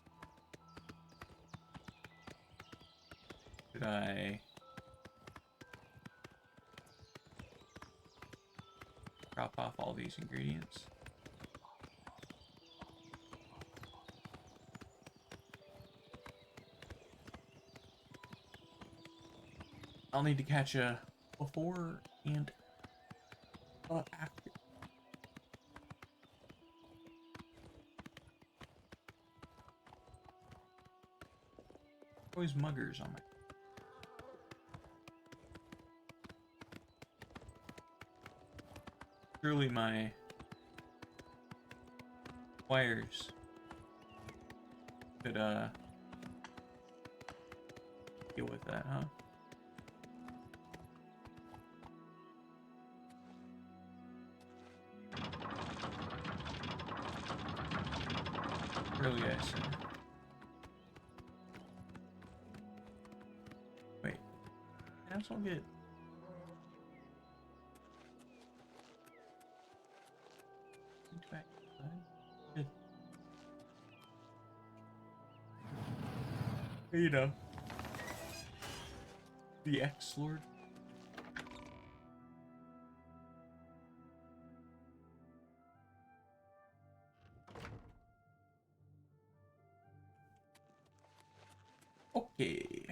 Speaker 1: Should I drop off all these ingredients? I'll need to catch a before and after. Always muggers on my. Surely my wires could deal with that, huh? Surely I said. Wait, that's all good. Back inside. Good. You know, the X-Lord. Okay.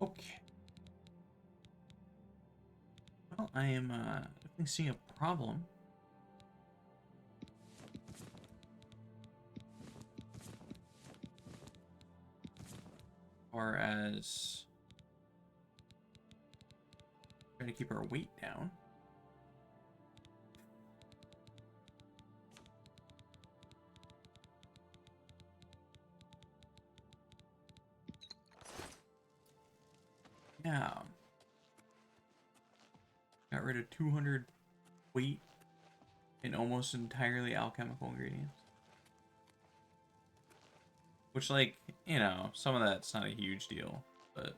Speaker 1: Okay. Well, I am definitely seeing a problem. Or as trying to keep our weight down. Yeah. Got rid of 200 weight and almost entirely alchemical ingredients. Which, like, you know, some of that's not a huge deal, but...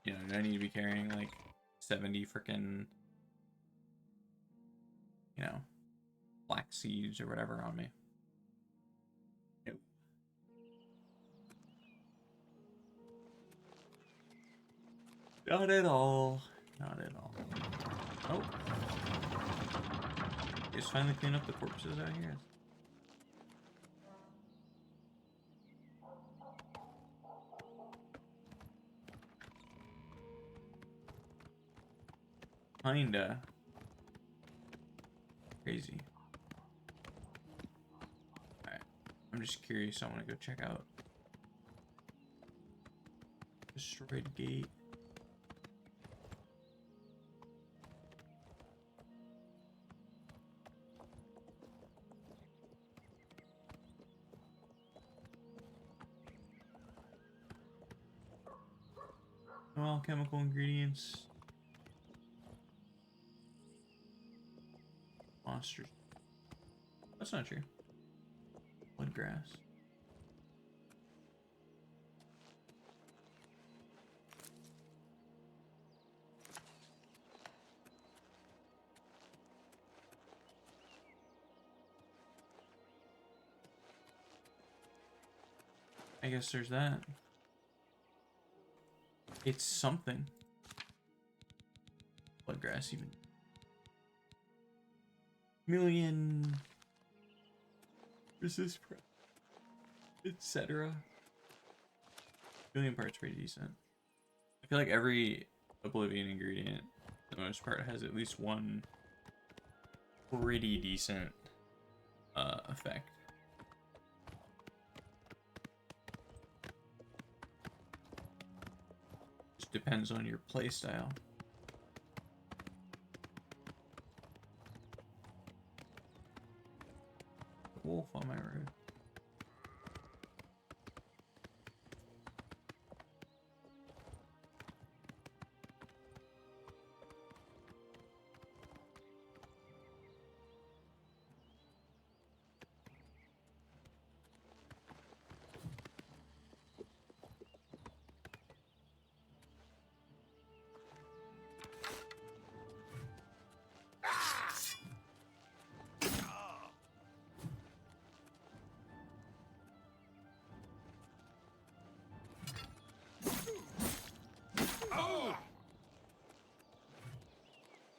Speaker 1: You know, do I need to be carrying, like, 70 frickin', you know, flax seeds or whatever on me? Nope. Not at all. Not at all. Oh. Just finally clean up the corpses out here. Kinda crazy. Alright. I'm just curious. I want to go check out destroyed gate. No alchemical ingredients. Monsters. That's not true. Bloodgrass. I guess there's that. It's something. Bloodgrass even. Million resist, etc. Million parts pretty decent. I feel like every Oblivion ingredient, for the most part, has at least one pretty decent effect. Just depends on your playstyle. Wolf on my road.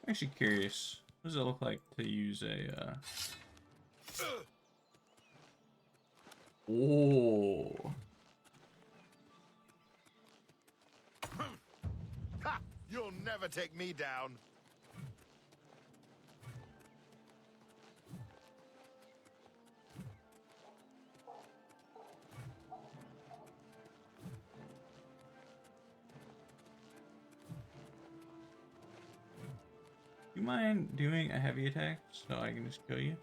Speaker 1: I'm actually curious. What does it look like to use a Oh.
Speaker 5: Ha! You'll never take me down.
Speaker 1: Do you mind doing a heavy attack so I can just kill you?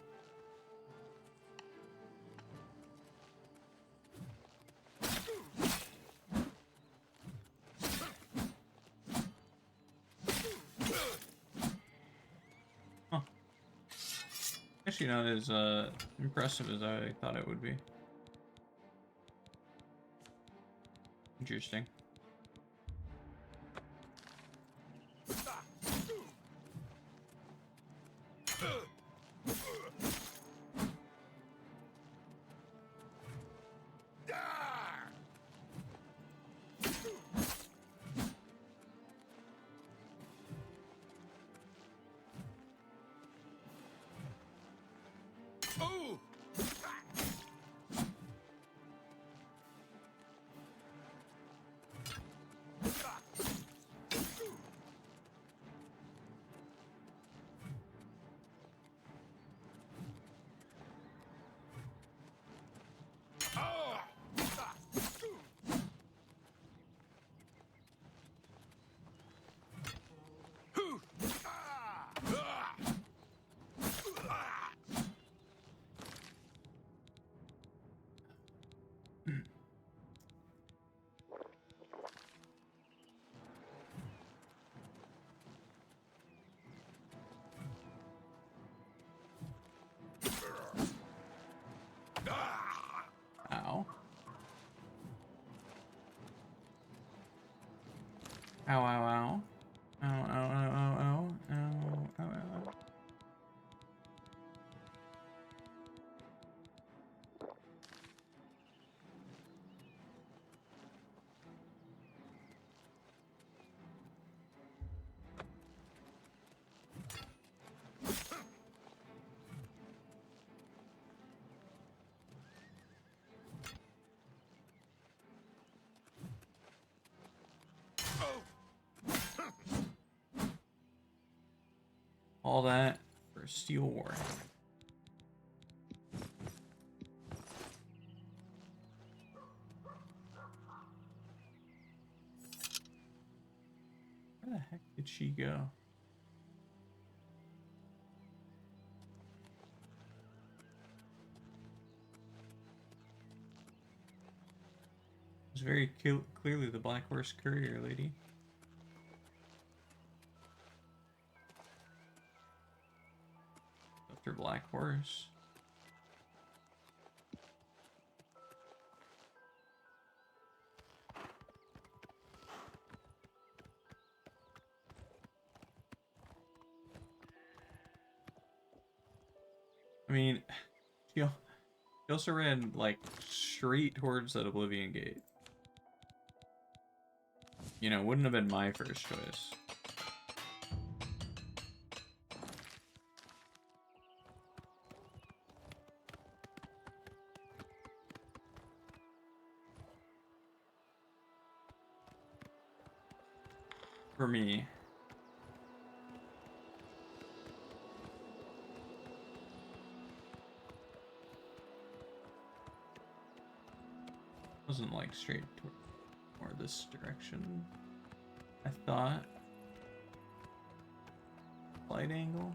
Speaker 1: Huh. Actually not as impressive as I thought it would be. Interesting. Ow. Ow, ow, ow. Ow, ow, ow, ow, ow. Ow, ow, ow. All that for Steel War. Where the heck did she go? It's very clearly the Black Horse Courier lady. After Black Horse. I mean, she also ran like straight towards that Oblivion gate. You know, wouldn't have been my first choice. For me. Wasn't like straight toward more this direction. I thought. Flight angle.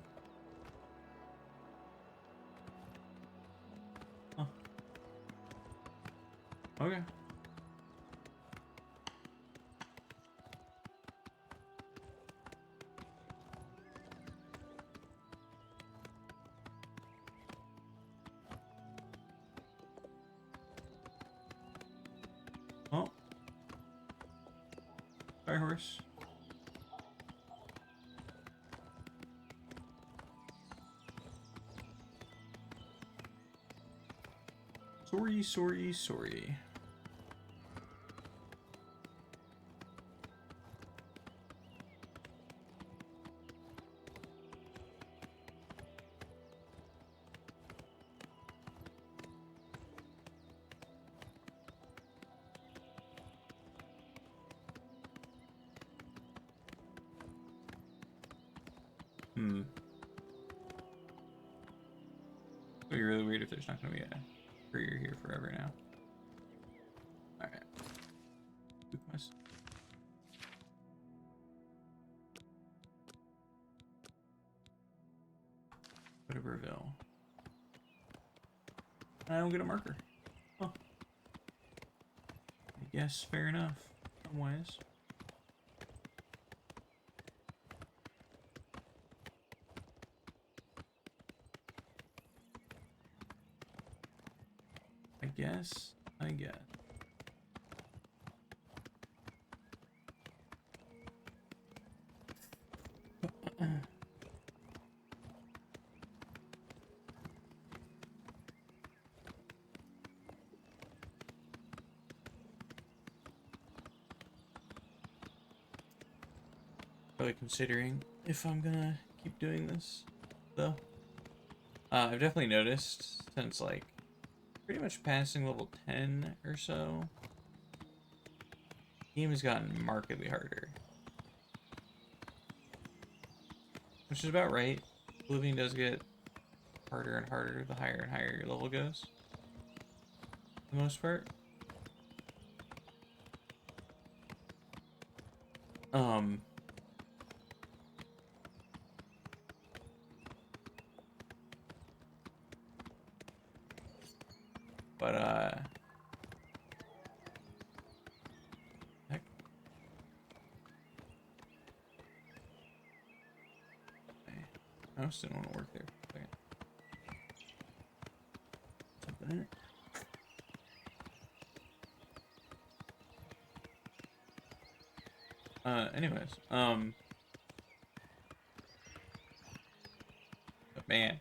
Speaker 1: Huh. Okay. Oh. Sorry, horse. Sorry, sorry, sorry. It'll be really weird if there's not going to be a courier here forever now. Alright. Whateverville. I don't get a marker. Huh. I guess fair enough. Some ways. I guess. Probably considering if I'm gonna keep doing this, though. I've definitely noticed since like pretty much passing level 10 or so, the game has gotten markedly harder. Which is about right. Oblivion does get harder and harder the higher and higher your level goes. For the most part. Heck. I just didn't want to work there for a second. Something in it. Anyways, but man,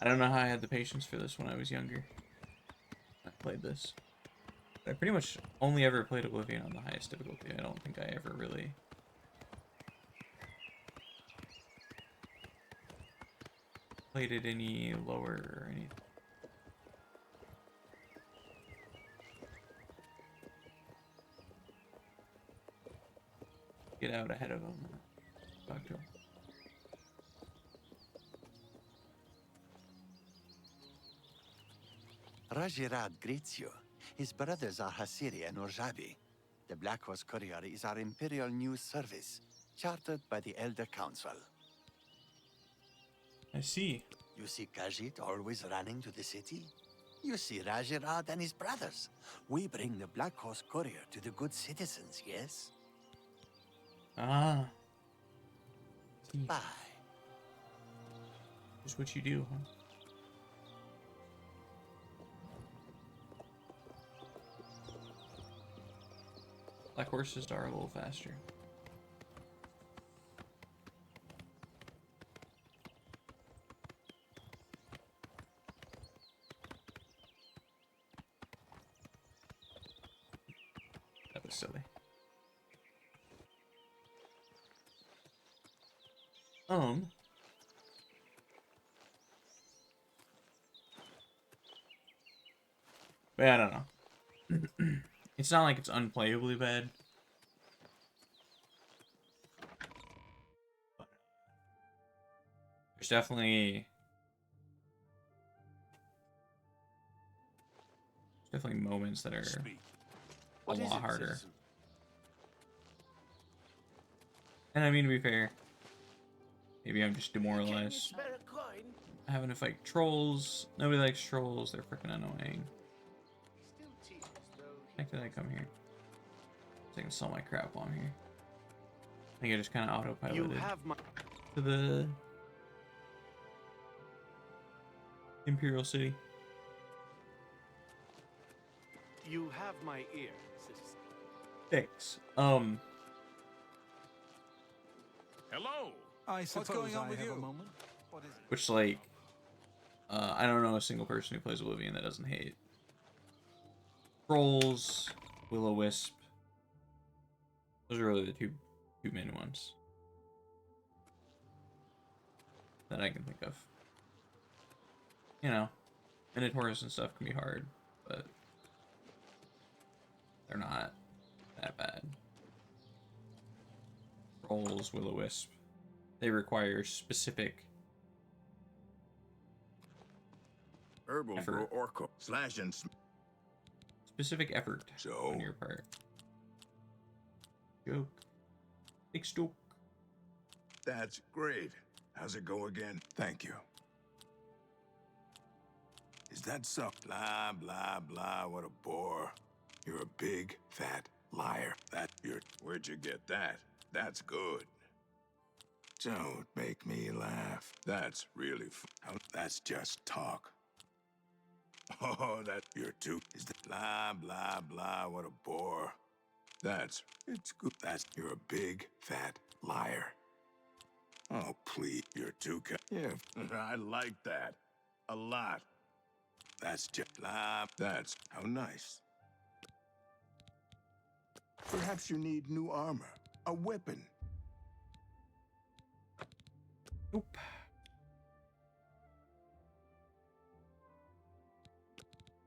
Speaker 1: I don't know how I had the patience for this when I was younger. I played this. I pretty much only ever played Oblivion on the highest difficulty. I don't think I ever really played it any lower or anything. Get out ahead of him. Talk to him.
Speaker 8: Rajirad greets you. His brothers are Hasiri and Orjabi. The Black Horse Courier is our Imperial News Service, chartered by the Elder Council.
Speaker 1: I see.
Speaker 8: You see Khajiit always running to the city? You see Rajirad and his brothers. We bring the Black Horse Courier to the good citizens, yes?
Speaker 1: Ah. See.
Speaker 8: Bye.
Speaker 1: Just what you do, huh? Black horses are a little faster. That was silly. But I don't know. It's not like it's unplayably bad. But there's definitely moments that are a lot harder.
Speaker 3: Citizen?
Speaker 1: And I mean, to be fair, maybe I'm just demoralized. Having to fight trolls. Nobody likes trolls. They're freaking annoying. Heck did I come here? So I can sell my crap while I'm here. I think I just kind of autopiloted
Speaker 3: You have my
Speaker 1: to the Imperial City.
Speaker 3: You have my ear, citizen.
Speaker 1: Thanks.
Speaker 5: Hello.
Speaker 2: I suppose
Speaker 9: What's going on
Speaker 2: I
Speaker 9: with
Speaker 2: have
Speaker 9: you?
Speaker 2: a moment. What is it?
Speaker 1: Which, like, I don't know a single person who plays Oblivion that doesn't hate trolls, will-o-wisp. Those are really the two main ones that I can think of. You know, Minotaurs and stuff can be hard, but they're not that bad. Trolls, will-o-wisp, they require specific
Speaker 5: Herbal
Speaker 1: effort.
Speaker 5: grow orco. Slash and
Speaker 1: Specific effort
Speaker 5: So?
Speaker 1: on your part. Joke. Big stoke.
Speaker 5: That's great. How's it go again? Thank you. Is that so? Blah, blah, blah. What a bore. You're a big, fat liar. Where'd you get that? That's good. Don't make me laugh. That's really that's just talk. Oh, you're too. Is that blah, blah, blah. What a bore. It's good. You're a big, fat liar. Oh, please. You're too. Yeah, I like that. A lot. That's just blah. That's how nice. Perhaps you need new armor. A weapon.
Speaker 1: Nope.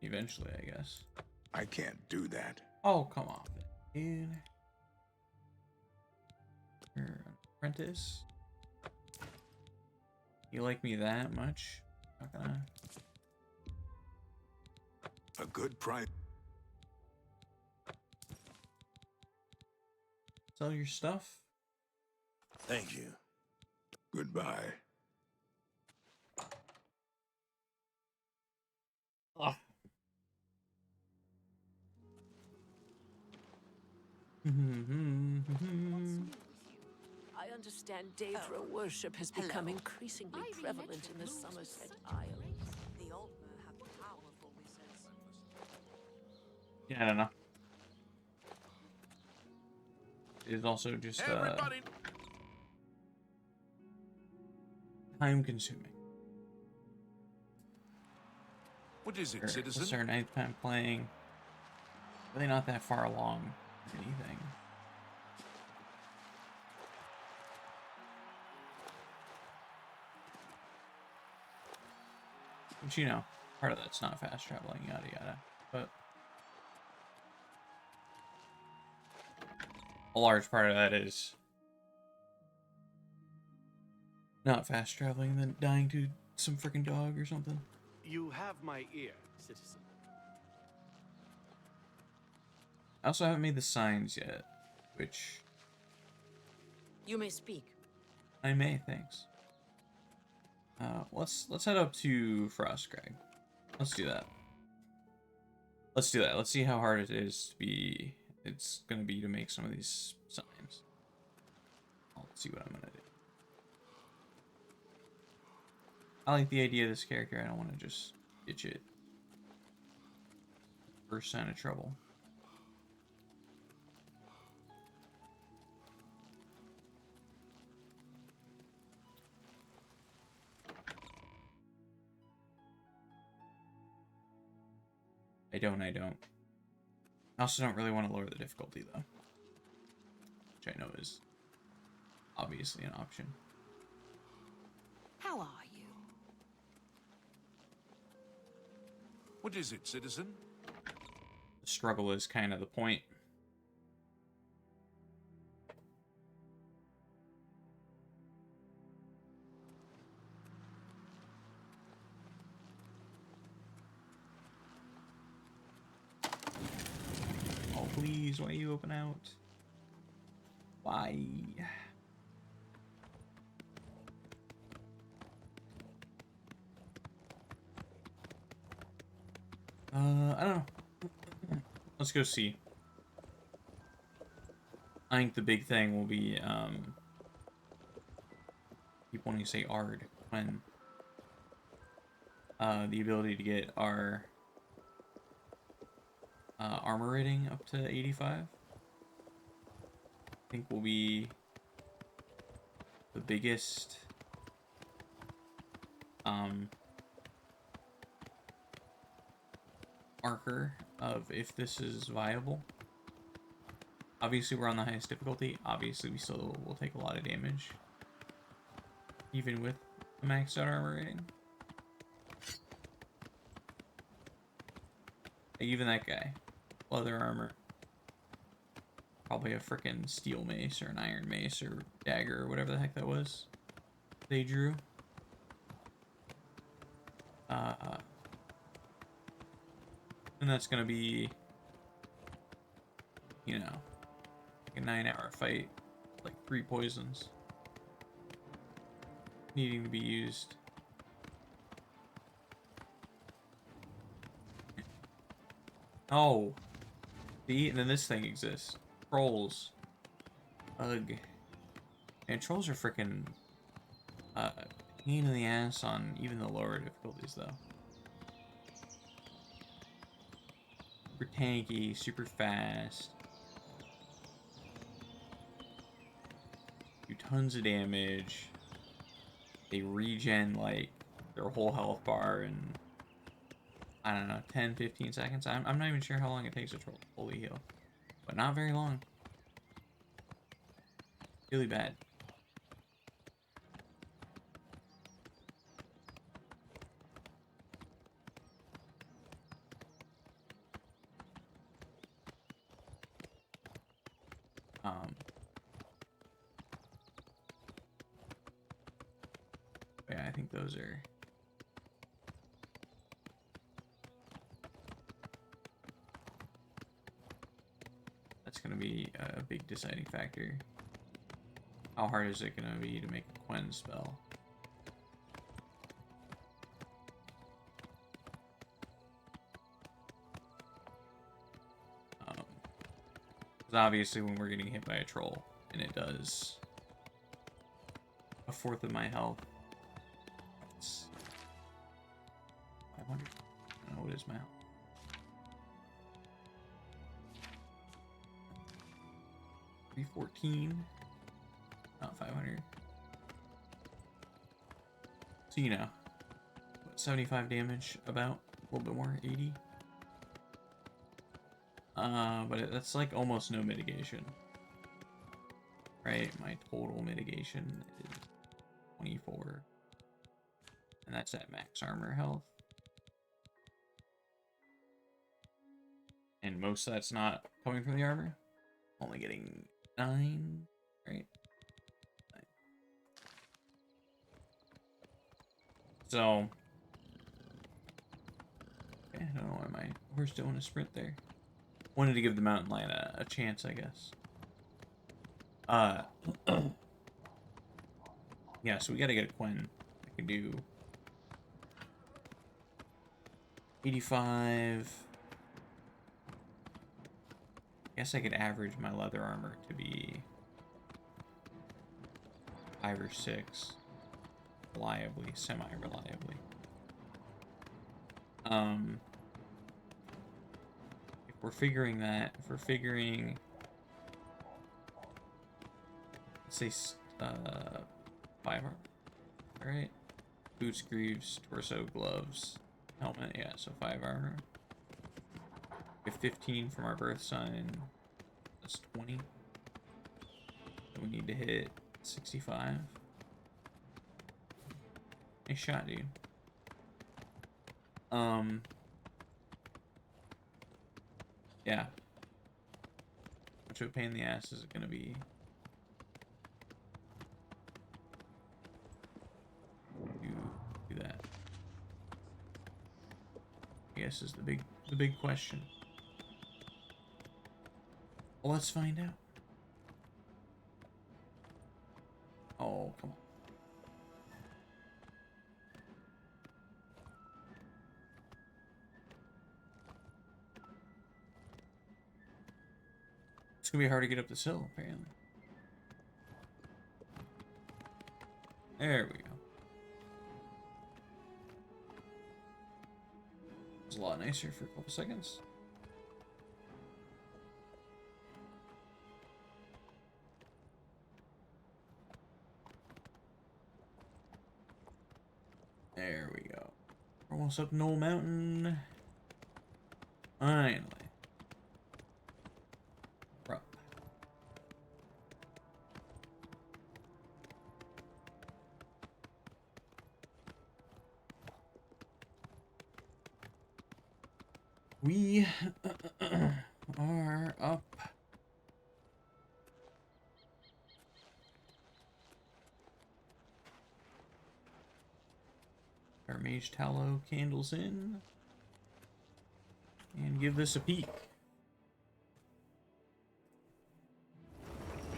Speaker 1: Eventually, I guess.
Speaker 5: I can't do that.
Speaker 1: Oh, come on, dude. You're an apprentice? You like me that much? Not gonna...
Speaker 5: A good price.
Speaker 1: Sell your stuff?
Speaker 5: Thank you. Goodbye.
Speaker 1: Ugh.
Speaker 4: What's new with you?
Speaker 7: I understand Daedra worship has become increasingly
Speaker 4: I
Speaker 7: prevalent
Speaker 4: re-met
Speaker 7: in the
Speaker 4: Rules
Speaker 7: Somerset
Speaker 4: with
Speaker 7: Isles.
Speaker 4: The Altmer have powerful wizards.
Speaker 1: Yeah, I don't know. is also just
Speaker 5: Everybody,
Speaker 1: time consuming.
Speaker 5: what is it,
Speaker 1: This
Speaker 5: citizen?
Speaker 1: is our ninth time playing. Really not that far along or anything. But you know, part of that's not fast traveling, yada yada. But a large part of that is not fast traveling, then dying to some freaking dog or something.
Speaker 3: You have my ear, citizen.
Speaker 1: I also haven't made the signs yet, which
Speaker 4: You may speak.
Speaker 1: I may, thanks. Let's head up to Frostcrag. Let's do that. Let's do that. Let's see how hard it is to be. It's gonna be to make some of these signs. I'll see what I'm gonna do. I like the idea of this character. I don't want to just ditch it. First sign of trouble. I don't. I also don't really want to lower the difficulty, though. Which I know is obviously an option.
Speaker 4: How are you?
Speaker 5: What is it, citizen?
Speaker 1: The struggle is kind of the point. Oh, please, why you open out? Why? I don't know. Let's go see. I think the big thing will be, keep wanting to say Ard when, the ability to get our, armor rating up to 85. I think will be the biggest, marker of if this is viable. Obviously we're on the highest difficulty. Obviously we still will take a lot of damage even with a maxed out armor rating. Even that guy, leather armor, probably a frickin' steel mace or an iron mace or dagger or whatever the heck that was they drew. And that's gonna be, you know, like a 9-hour fight, like 3 poisons needing to be used. Oh, see, and then this thing exists. Trolls. Ugh. And trolls are freaking pain in the ass on even the lower difficulties, though. Super tanky, super fast. Do tons of damage. They regen like their whole health bar in, I don't know, 10, 15 seconds. I'm not even sure how long it takes a troll to fully heal. But not very long. Really bad. Yeah, I think those are... That's going to be a big deciding factor. How hard is it going to be to make a Quen spell? Because obviously when we're getting hit by a troll, and it does a fourth of my health, it's 500. I don't know what is my health. 314. Not 500. So, you know, what, 75 damage, about a little bit more, 80. But that's like almost no mitigation. Right? My total mitigation is 24. And that's at max armor health. And most of that's not coming from the armor. Only getting 9, right? 9. So, okay, I don't know why my horse doing a sprint there. Wanted to give the mountain lion a chance, I guess. Yeah, so we gotta get a Quen. I can do 85. I guess I could average my leather armor to be 5 or 6. Reliably, semi-reliably. If we're figuring that, if we're figuring, let's say, 5 armor, alright? Boots, greaves, torso, gloves, helmet, yeah, so 5 armor. We have 15 from our birth sign, that's 20. So we need to hit 65. Nice shot, dude. Yeah. Much of a pain in the ass is it gonna be? Do that. I guess is the big question. Well, let's find out. Oh, come on. It's gonna be hard to get up this hill, apparently. There we go. It's a lot nicer for a couple seconds. There we go. We're almost up Knoll Mountain. Finally. We're up. We are up. Our mage tallow candles in. And give this a peek.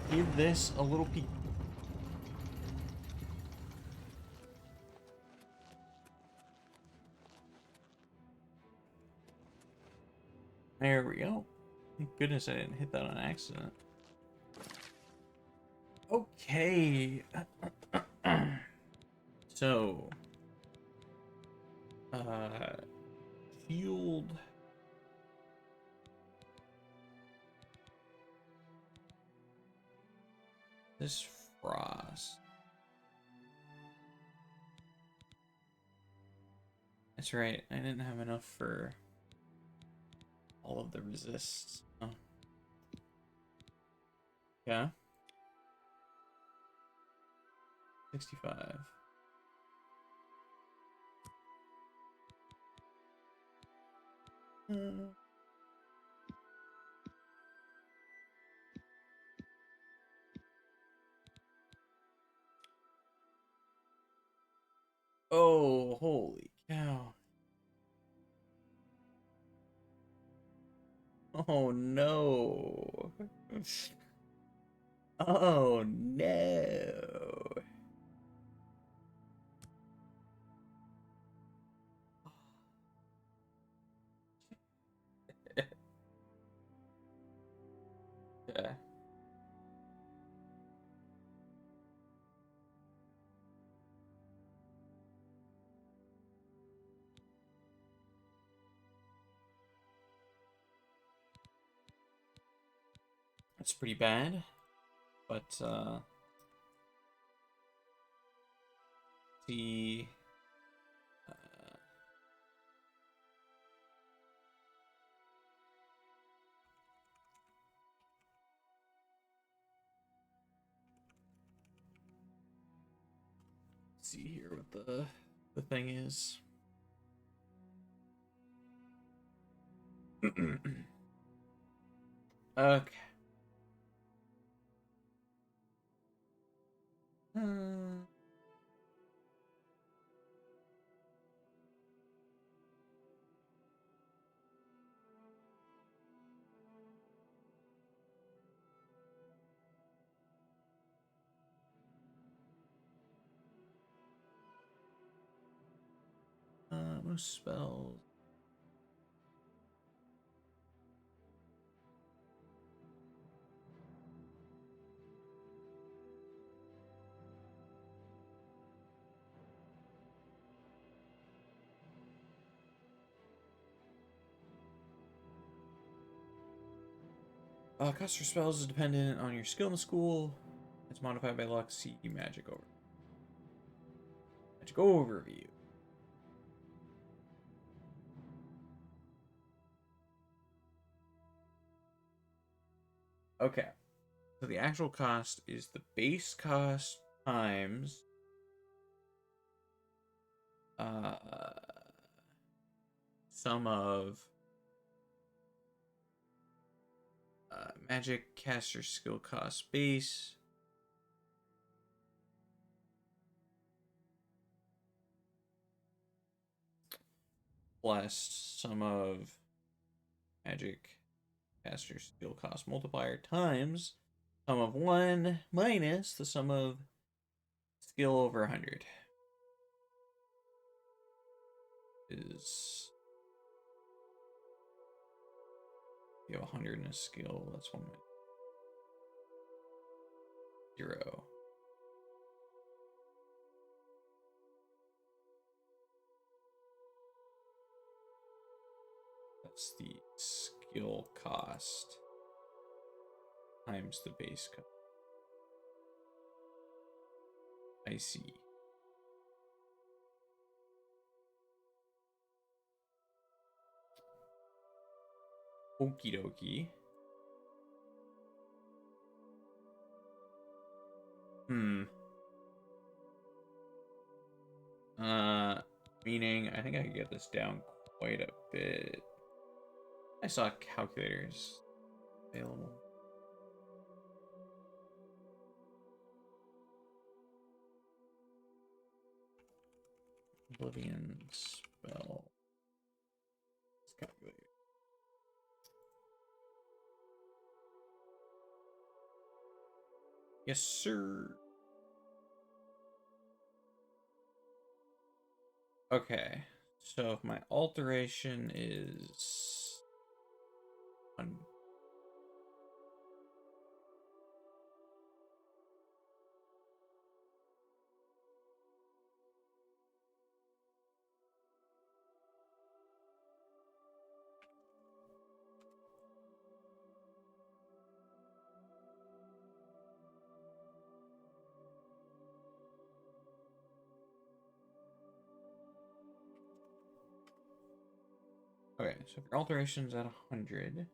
Speaker 1: Give this a little peek. There we go. Thank goodness I didn't hit that on accident. Okay. So, shield. This frost. That's right. I didn't have enough for all of the resists. Oh. Yeah. 65. Oh, holy cow. Oh no. Oh no. Yeah. That's pretty bad. But see, see here what the thing is. Okay. Most spells. Cost for spells is dependent on your skill in the school. It's modified by luck. See magic over. Magic overview. Okay. So the actual cost is the base cost times sum of magic caster skill cost base plus sum of magic caster skill cost multiplier times sum of 1 minus the sum of skill over 100 is, you have 100 in a skill, that's 1 minus 0. That's the skill cost times the base cost. I see. Okie dokie. Meaning I think I could get this down quite a bit. I saw calculators available. Oblivion spell. Let's calculate. Yes, sir. Okay, so if my alteration is on. Okay, so if your alteration's at 100.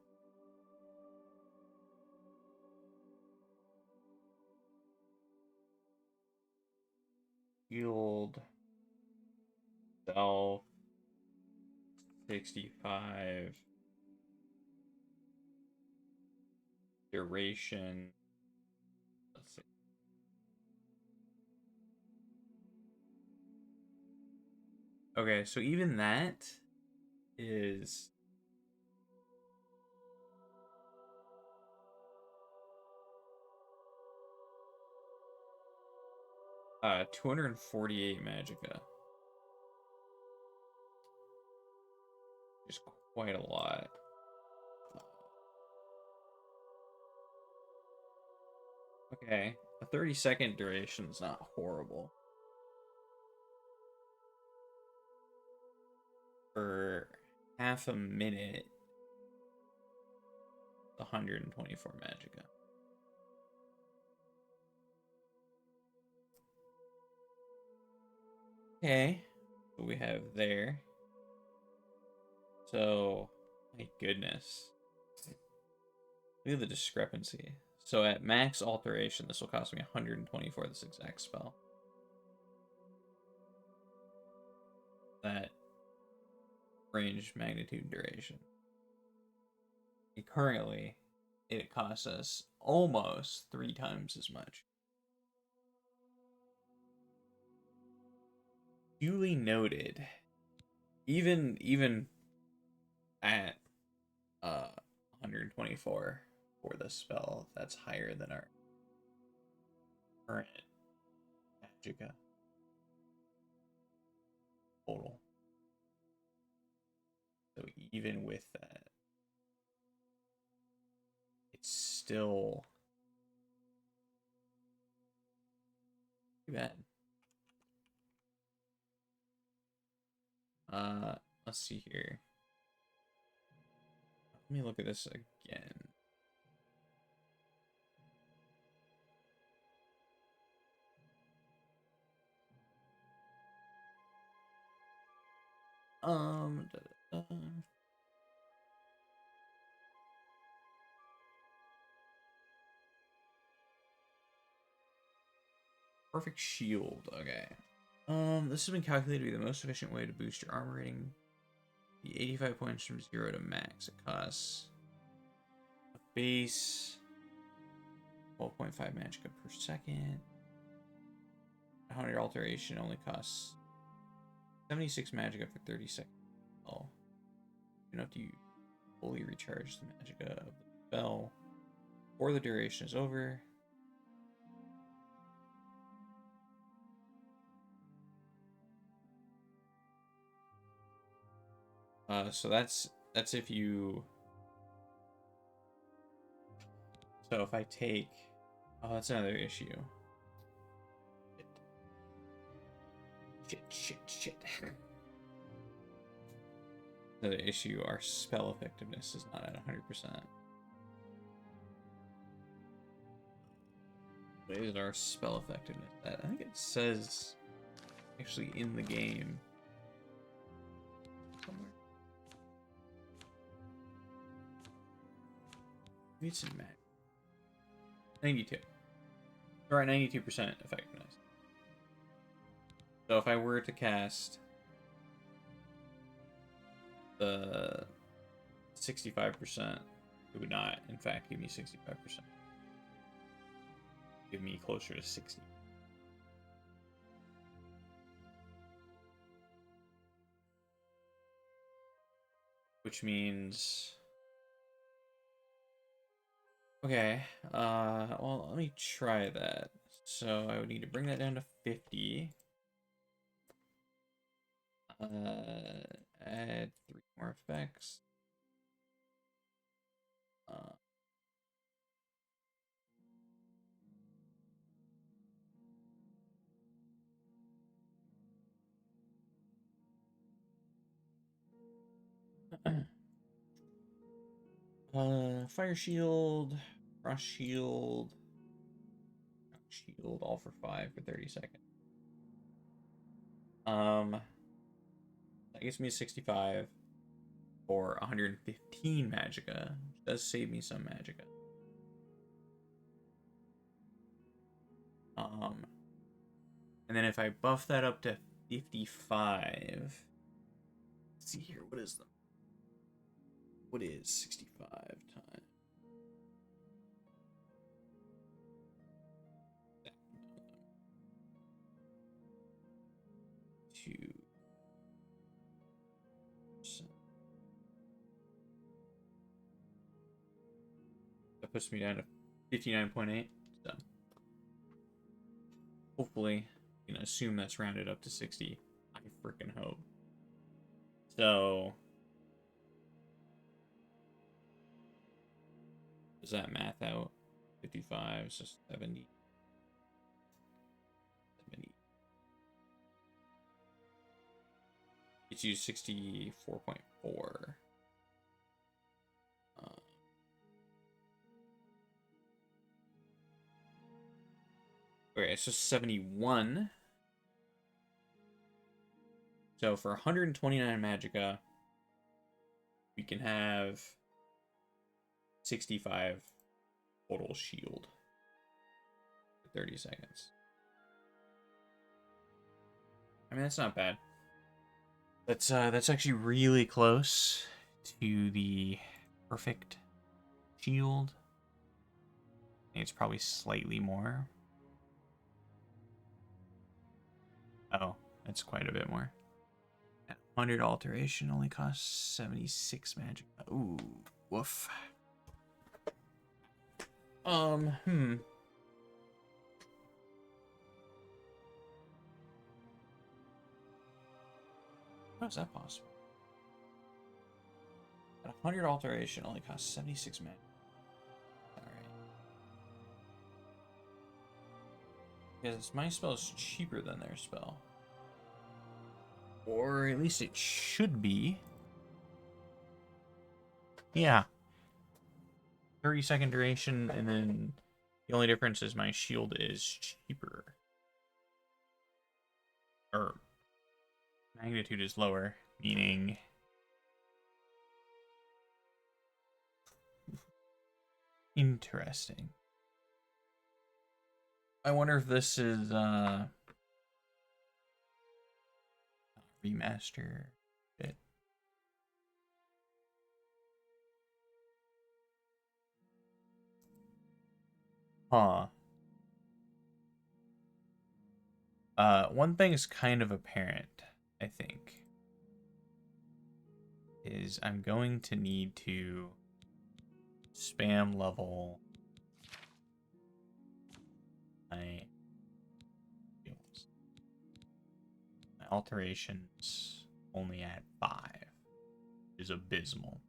Speaker 1: Yield self 65 duration, let's see. Okay, so even that is uh 248 magicka. Just quite a lot. Okay, a 30-second duration is not horrible. For half a minute, 124 magicka. Okay. What we have there. So, my goodness. Look at the discrepancy. So at max alteration, this will cost me 120 for this exact spell. That range, magnitude, duration. And currently, it costs us almost 3 times as much. Duly noted. Even at 124 for this spell, that's higher than our current Magicka total. So even with that, it's still too bad. Let's see here. Let me look at this again. Da, da, da. Perfect shield. Okay. This has been calculated to be the most efficient way to boost your armor rating. The 85 points from 0 to max. It costs a base 12.5 magicka per second. 100 alteration only costs 76 magicka for 30 seconds. Oh, you don't have to fully recharge the magicka of the spell before the duration is over. So that's if you. So if I take, oh, that's another issue. Shit. Another issue. Our spell effectiveness is not at 100%. What is our spell effectiveness at? I think it says actually in the game somewhere. Maybe it's in mag. 92. We're at 92% effectiveness. So if I were to cast the 65%, it would not, in fact, give me 65%. Give me closer to 60. Which means... Okay, well, let me try that. So I would need to bring that down to 50. Add 3 more effects. Fire shield, frost shield, shield, all for 5 for 30 seconds. That gives me a 65 for 115 magicka, which does save me some magicka. And then if I buff that up to 55, let's see here, what is 65 times? Two. That puts me down to 59.8. So hopefully, you can assume that's rounded up to 60. I freaking hope. So does that math out? 55, so 70. 70. It's you 64.4. Okay, so 71. So for 129 magicka, we can have 65 total shield for 30 seconds. I mean, that's not bad. That's actually really close to the perfect shield. I think it's probably slightly more. Oh, that's quite a bit more. 100 alteration only costs 76 magic. Ooh, woof. How is that possible? At 100 alteration only costs 76 magic. Alright. Because my spell is cheaper than their spell. Or at least it should be. Yeah. 30-second duration, and then the only difference is my shield is cheaper. Or magnitude is lower, meaning interesting. I wonder if this is remaster bit. Huh. One thing is kind of apparent, I think, is I'm going to need to spam level my skills. My alterations only at 5 is abysmal.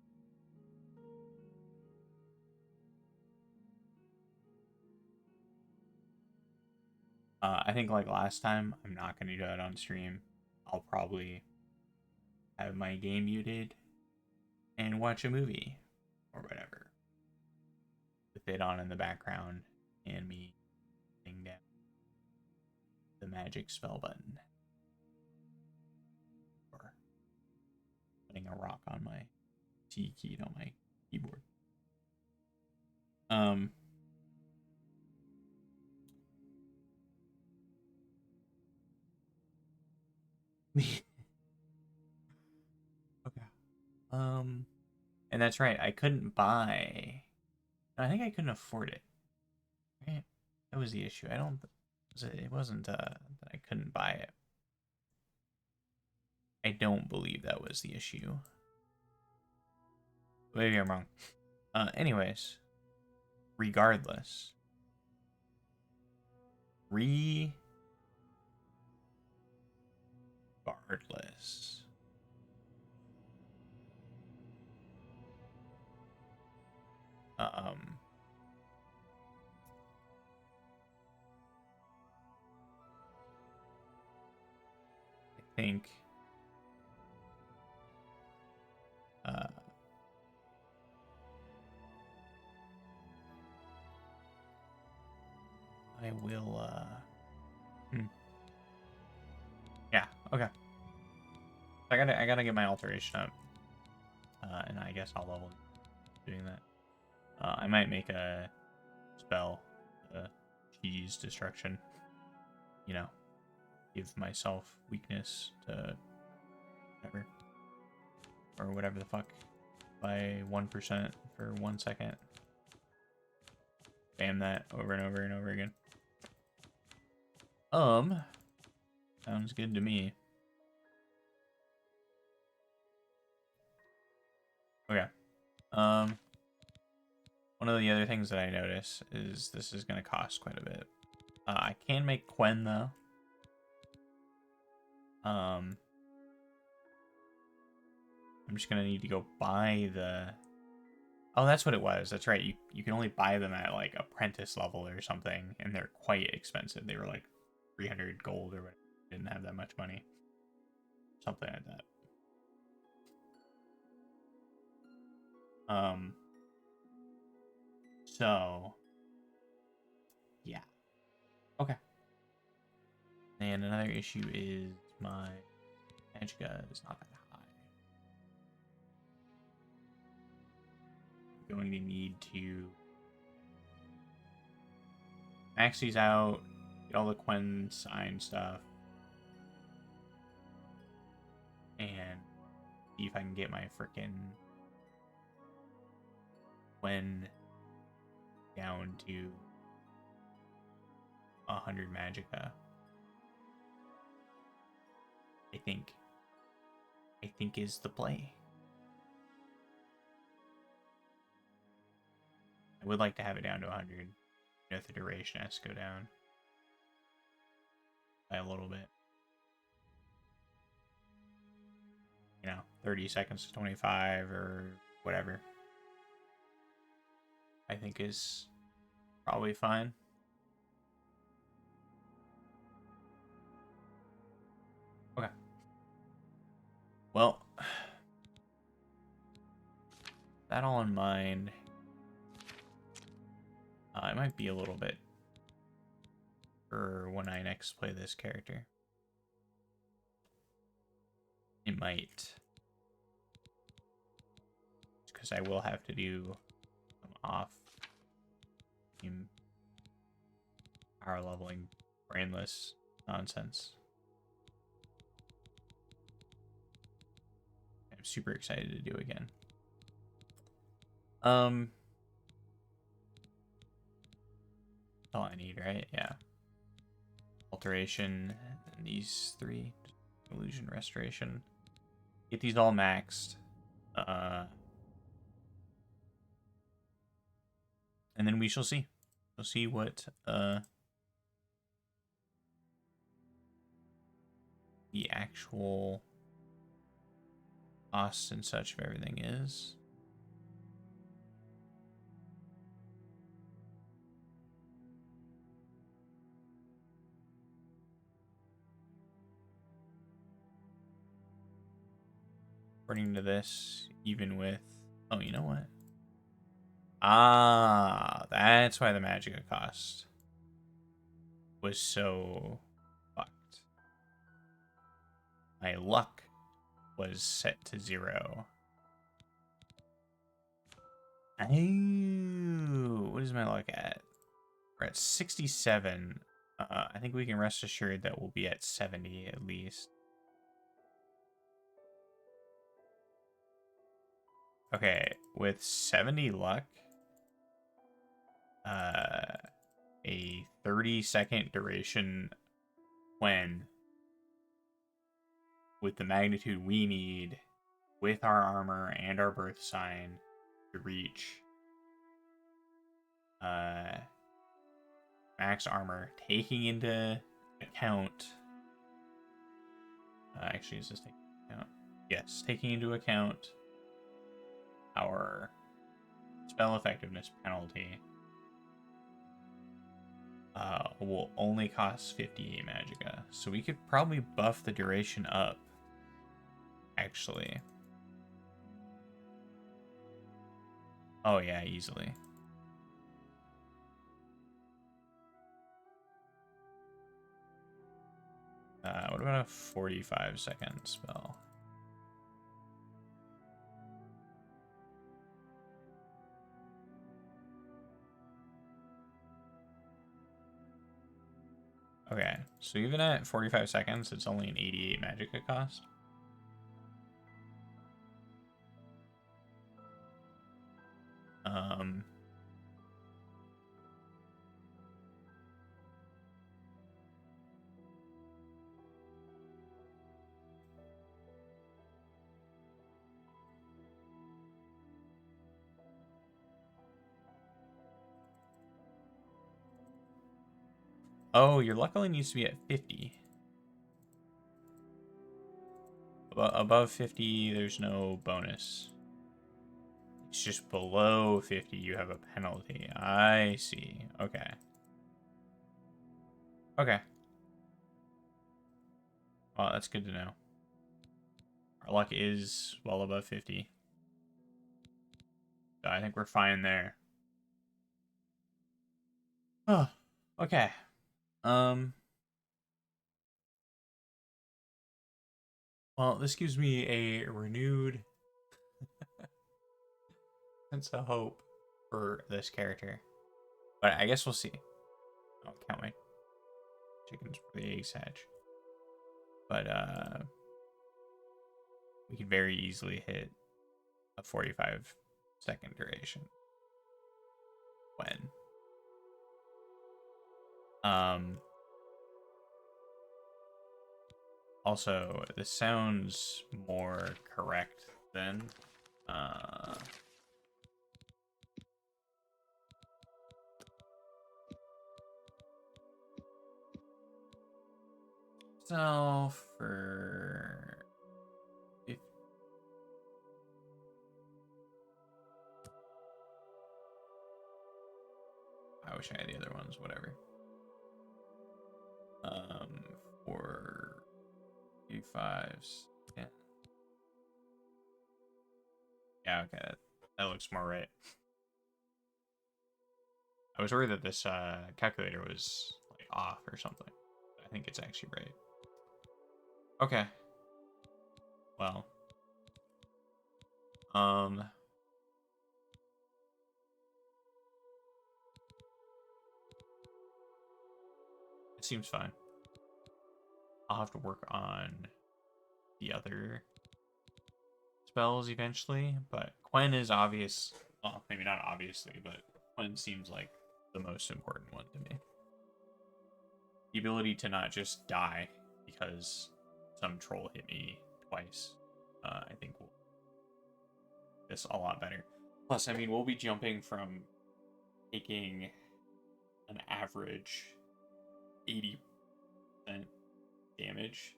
Speaker 1: I think like last time, I'm not going to do it on stream. I'll probably have my game muted and watch a movie or whatever with it on in the background and me hitting down the magic spell button or putting a rock on my T key on my keyboard. Okay. And that's right. I couldn't buy. I think I couldn't afford it. Right? That was the issue. I don't. It wasn't that I couldn't buy it. I don't believe that was the issue. Maybe I'm wrong. Anyways, regardless. Regardless. I think I will yeah, okay. I gotta get my alteration up. And I guess I'll level doing that. I might make a spell, cheese destruction. You know, give myself weakness to whatever. Or whatever the fuck. By 1% for 1 second. Spam that over and over and over again. Sounds good to me. Okay. One of the other things that I notice is this is going to cost quite a bit. I can make Quen though. I'm just going to need to go buy the... Oh, that's what it was. That's right. You can only buy them at like apprentice level or something, and they're quite expensive. They were like 300 gold or whatever. Didn't have that much money. Something like that. So yeah. Okay. And another issue is my Magicka is not that high. I'm going to need to max these out, get all the Quen sign stuff, and see if I can get my frickin' Quen down to 100 Magicka. I think is the play. I would like to have it down to 100. You know, if the duration has to go down by a little bit. You know, 30 seconds to 25 or whatever. I think is probably fine. Okay. Well, that all in mind, it might be a little bit for when I next play this character. It might. Because I will have to do some off power leveling brainless nonsense. I'm super excited to do again. All I need, right? Yeah. Alteration and these three. Illusion restoration. Get these all maxed. And then we shall see. We'll see what the actual costs and such of everything is. According to this, even with... Oh, you know what? Ah, that's why the Magicka cost was so fucked. My luck was set to 0. Oh, what is my luck at? We're at 67. I think we can rest assured that we'll be at 70 at least. Okay, with 70 luck, a 30-second duration when with the magnitude we need with our armor and our birth sign to reach max armor, taking into account actually, is this taking into account? Yes, taking into account our spell effectiveness penalty, will only cost 58 Magicka. So we could probably buff the duration up, actually. Oh yeah, easily. What about a 45-second spell? Okay, so even at 45 seconds, it's only an 88 Magicka cost. Oh, your luck only needs to be at 50. Above 50, there's no bonus. It's just below 50, you have a penalty. I see. Okay. Okay. Well, that's good to know. Our luck is well above 50. So I think we're fine there. Oh, okay. Well, this gives me a renewed sense of hope for this character. But I guess we'll see. I'll count my chickens for the eggs hatch. But we could very easily hit a 45-second duration. When? Also, this sounds more correct than so for if I wish I had the other ones, whatever. For 5s, yeah. Yeah, okay, that looks more right. I was worried that this calculator was like off or something. I think it's actually right. Okay. Well. It seems fine. I'll have to work on the other spells eventually, but Quen is obvious. Well, maybe not obviously, but Quen seems like the most important one to me. The ability to not just die because some troll hit me twice, I think will make this a lot better. Plus, I mean, we'll be jumping from taking an average 80% damage,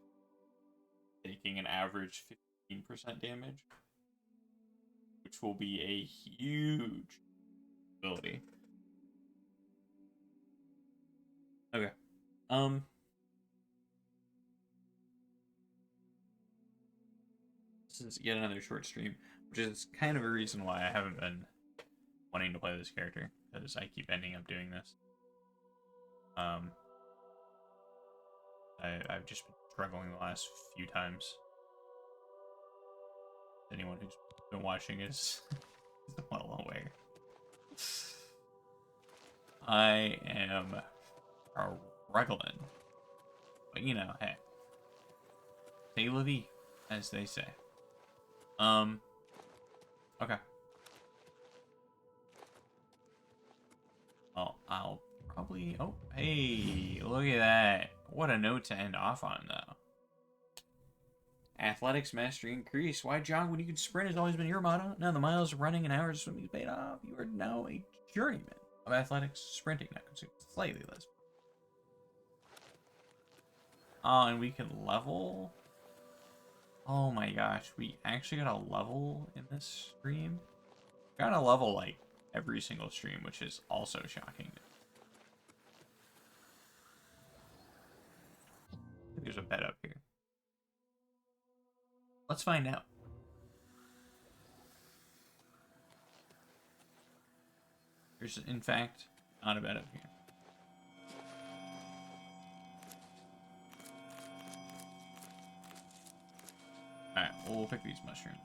Speaker 1: taking an average 15% damage, which will be a huge ability. Okay. This is yet another short stream, which is kind of a reason why I haven't been wanting to play this character, because I keep ending up doing this. I've just been struggling the last few times. Anyone who's been watching is well aware. I am struggling. But you know, hey. C'est la vie, as they say. Okay. Well, I'll probably... Oh, hey, look at that. What a note to end off on, though. Athletics mastery increase. Why jog when you can sprint has always been your motto. Now the miles of running and hours of swimming is paid off. You are now a journeyman of athletics. Sprinting now consumes slightly less. Oh, and we can level. Oh my gosh, we actually got a level in this stream. We got a level like every single stream, which is also shocking. There's a bed up here. Let's find out. There's, in fact, not a bed up here. Alright, we'll pick these mushrooms.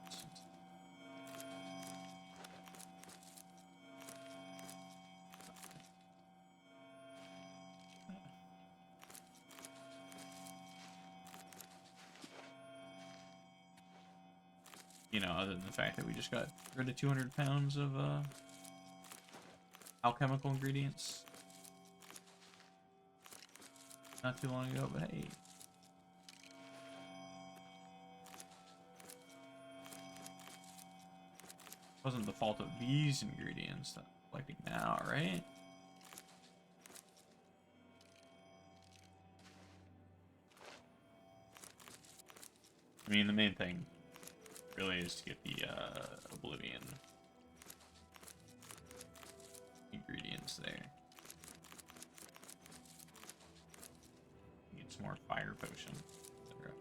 Speaker 1: You know, other than the fact that we just got rid of 200 pounds of alchemical ingredients not too long ago, but hey. Wasn't the fault of these ingredients that I'm collecting now, right? I mean, the main thing really is to get the Oblivion ingredients there. Need some more fire potion, etc.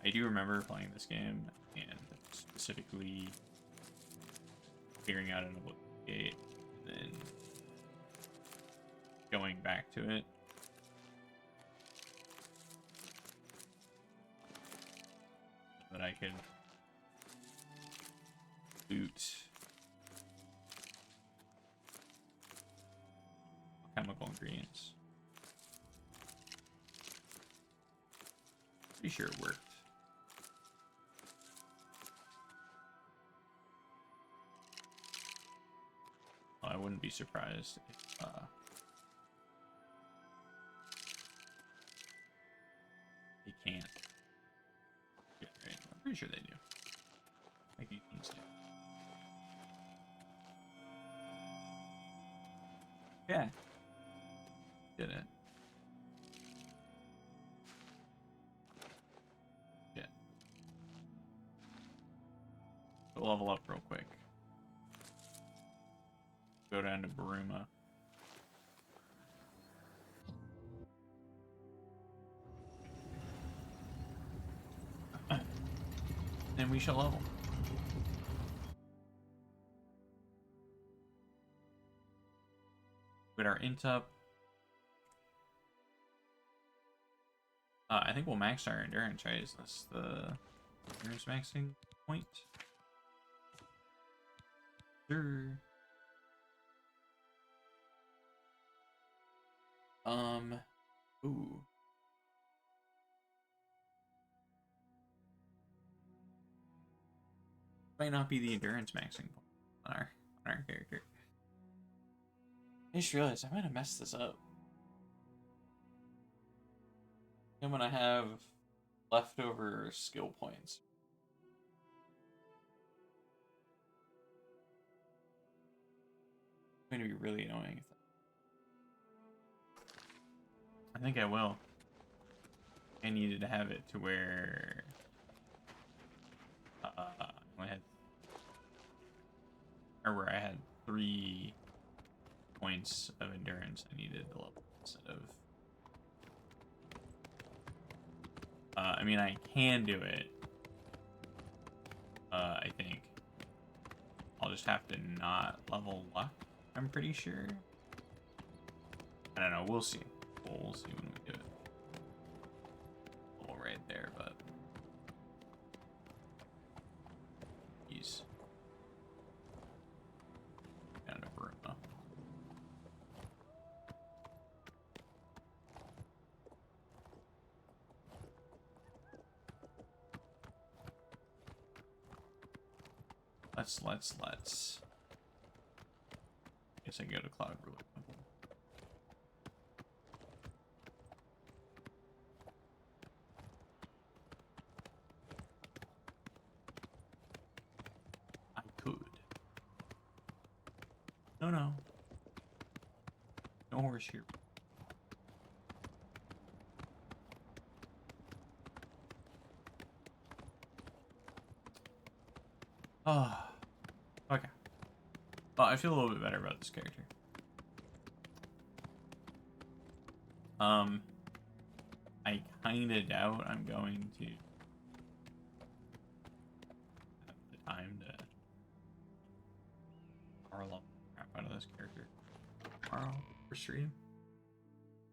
Speaker 1: I do remember playing this game and specifically figuring out an Oblivion gate and then going back to it I could boot chemical ingredients. Pretty sure it worked. Well, I wouldn't be surprised if they can't. Yeah, right. I'm pretty sure they do. Like these things do. Yeah. Did it. Yeah. We'll level up real quick. Go down to Baruma. And we shall level. Get our int up. I think we'll max our endurance, right? Is this the endurance maxing point? Sure. Ooh. Might not be the endurance maxing point on our character. I just realized I might have messed this up. I'm gonna have leftover skill points. It's going to be really annoying. I think I will. I needed to have it to where I had, or where I had 3 points of endurance. I needed the level instead of. I mean, I can do it. I think I'll just have to not level luck. I'm pretty sure. I don't know. We'll see. We'll see when we do it. A little right there, but he's down to Bruma. Let's. Guess I can go to Cloud Ruler. I could. No. No horse here. Oh. Okay. Well, I feel a little bit better about this character. I kinda doubt I'm going to have the time to borrow the crap out of this character tomorrow for stream.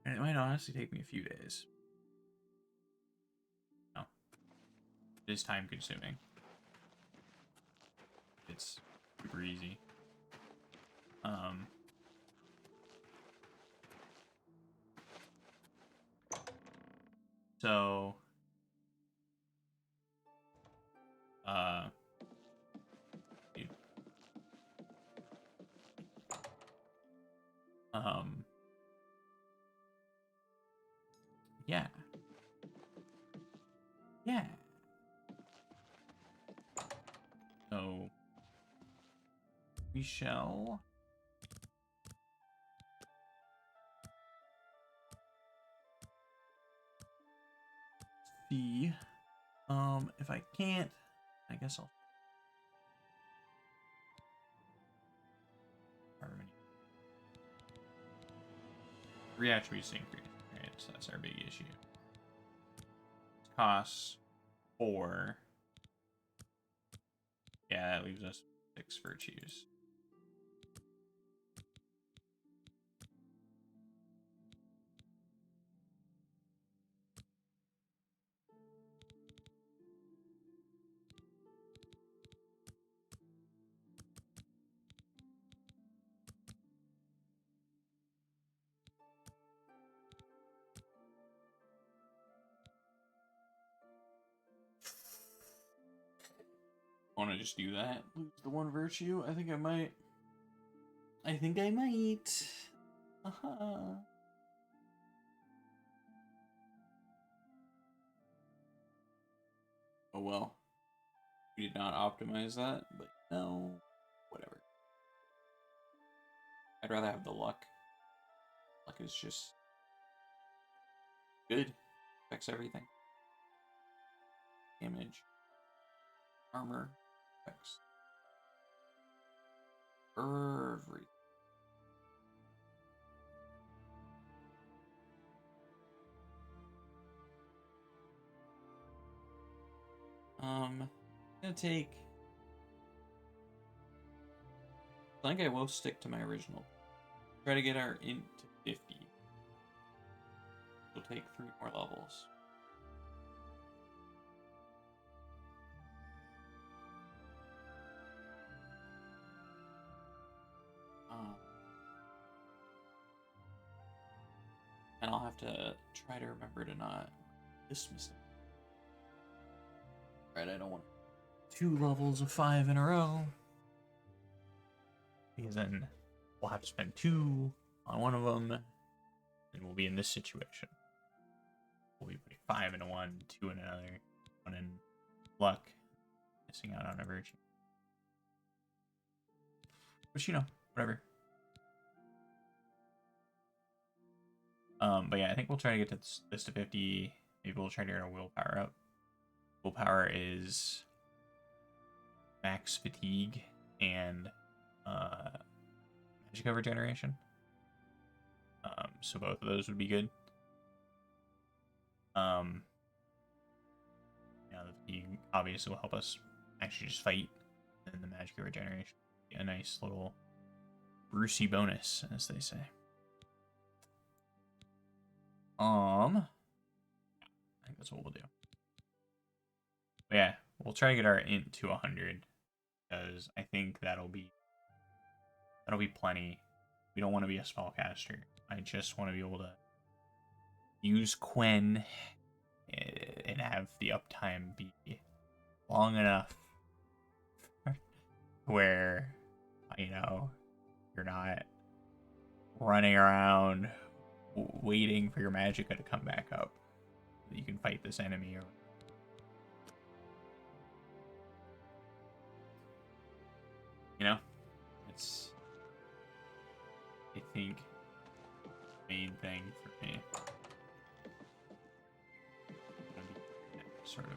Speaker 1: And it might honestly take me a few days. No. It is time consuming. It's super easy. So dude. Yeah. So we shall see. If I can't, I guess I'll. Three attributes increase. Right, so that's our big issue. Costs 4. Yeah, that leaves us 6 virtues. Want to just do that? Lose the one virtue? I think I might. I think I might. Uh-huh. Oh well. We did not optimize that, but no. Whatever. I'd rather have the luck. Luck is just good. Affects everything. Damage. Armor. Affects everything. I'm gonna take. I think I will stick to my original. Try to get our int to 50. We'll take 3 more levels. And I'll have to try to remember to not this mistake. Right, I don't want 2 levels of 5 in a row. Because then we'll have to spend 2 on one of them, and we'll be in this situation. We'll be putting 5 into one, 2 in another, 1 in luck, missing out on a virtue. But you know, whatever. But yeah, I think we'll try to get to this to 50. Maybe we'll try to get our willpower up. Willpower is max fatigue and magic cover generation. So both of those would be good. Yeah, the fatigue obviously will help us actually just fight, and the magic cover generation be a nice little Brucey bonus, as they say. I think that's what we'll do. But yeah, we'll try to get our int to 100 because I think that'll be plenty. We don't want to be a spellcaster. I just want to be able to use Quen and have the uptime be long enough where, you know, you're not running around waiting for your magicka to come back up so that you can fight this enemy. Or you know, it's, I think, the main thing for me. Sort of.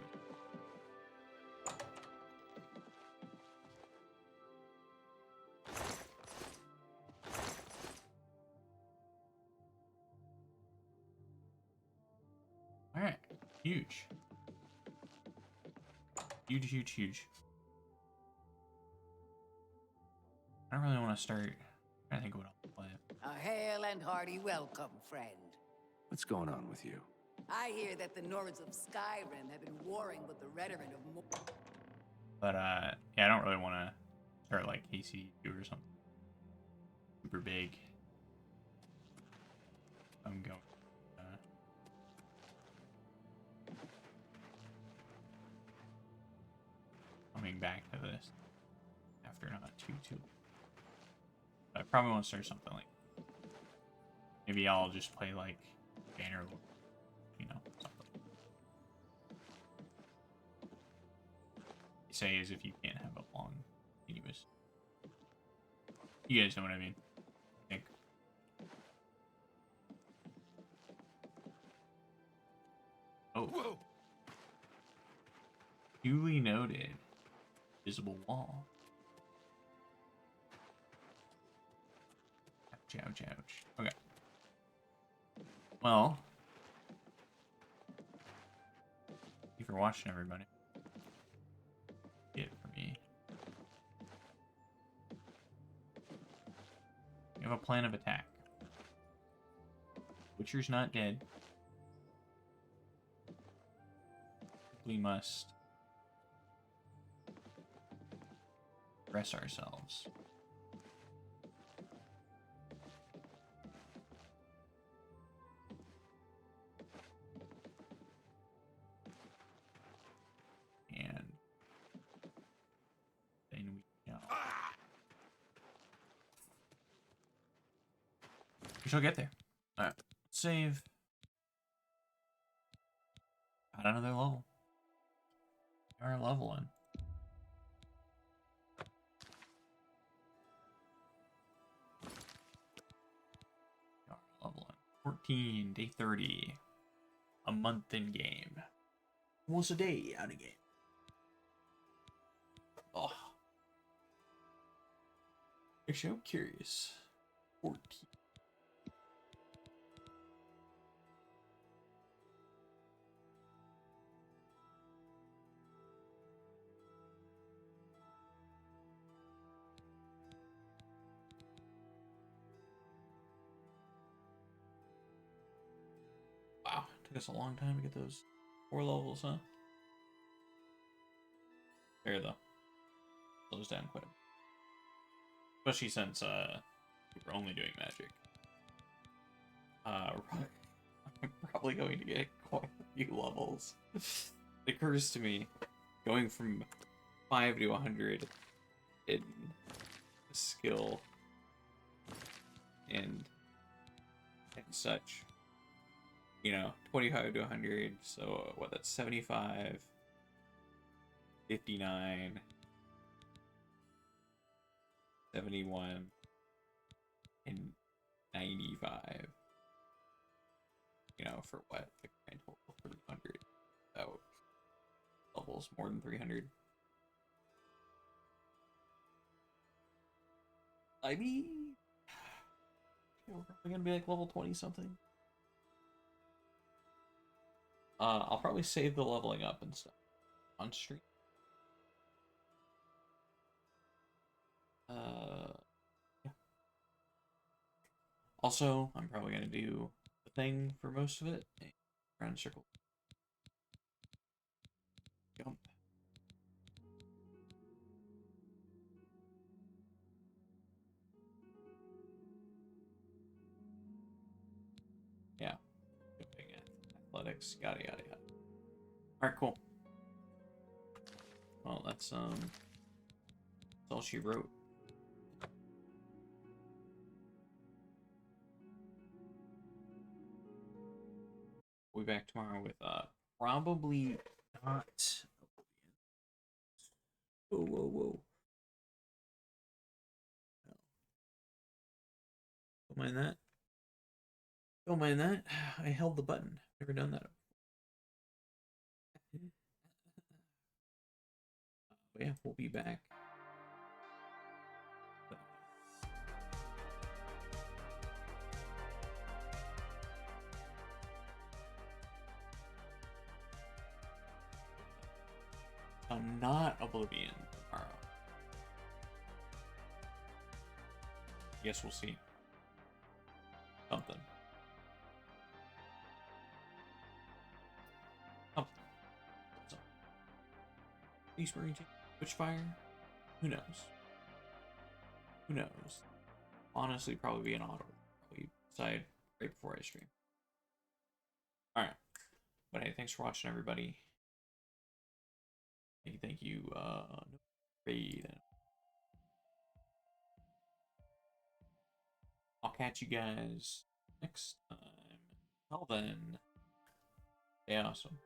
Speaker 1: All right, huge. Huge. I don't really want to start. I think what I'll play.
Speaker 9: A hail and hearty welcome, friend.
Speaker 5: What's going on with you?
Speaker 9: I hear that the Nords of Skyrim have been warring with the Redoran of
Speaker 1: But yeah, I don't really want to start like KC2 or something super big. I'm going. Coming back to this after not too. I probably want to start something like. Maybe I'll just play like Bannerlord, you know, something. They say as if you can't have a long, continuous. You guys know what I mean? I think. Oh.
Speaker 5: Whoa.
Speaker 1: Duly noted. Visible wall. Ouch. Okay. Well, thank you for watching, everybody. It for me. We have a plan of attack. Witcher's not dead. We must rest ourselves. And We shall get there. Alright. Save. Got another level. Our leveling. Leveling. 14, day 30. A month in game. Almost a day out of game. Oh. Actually, I'm curious. 14. Wow, took us a long time to get those 4 levels, huh? There though. Slows down quite a bit. Especially since we're only doing magic. I'm probably going to get quite a few levels. It occurs to me, going from 5 to 100 in skill and such. You know, 25 to 100, so what, that's 75, 59, 71, and 95. You know, for what? The grand total of 300. So, levels more than 300. I mean, we're probably gonna be like level 20 something. I'll probably save the leveling up and stuff on stream. Yeah. Also, I'm probably gonna do the thing for most of it. Round circle. Jump. Yeah. Jumping at athletics, yada yada yada. Alright, cool. Well, that's all she wrote. We'll be back tomorrow with probably not Oblivion. Whoa. Don't mind that. Don't mind that. I held the button. Never done that. But yeah, we'll be back. Not Oblivion tomorrow. Guess we'll see. Something. Beast Marine Team, Witchfire? Who knows? Who knows? Honestly, probably be an auto. Probably decide right before I stream. Alright. But hey, thanks for watching, everybody. Thank you, Raid. I'll catch you guys next time. Until then, stay awesome.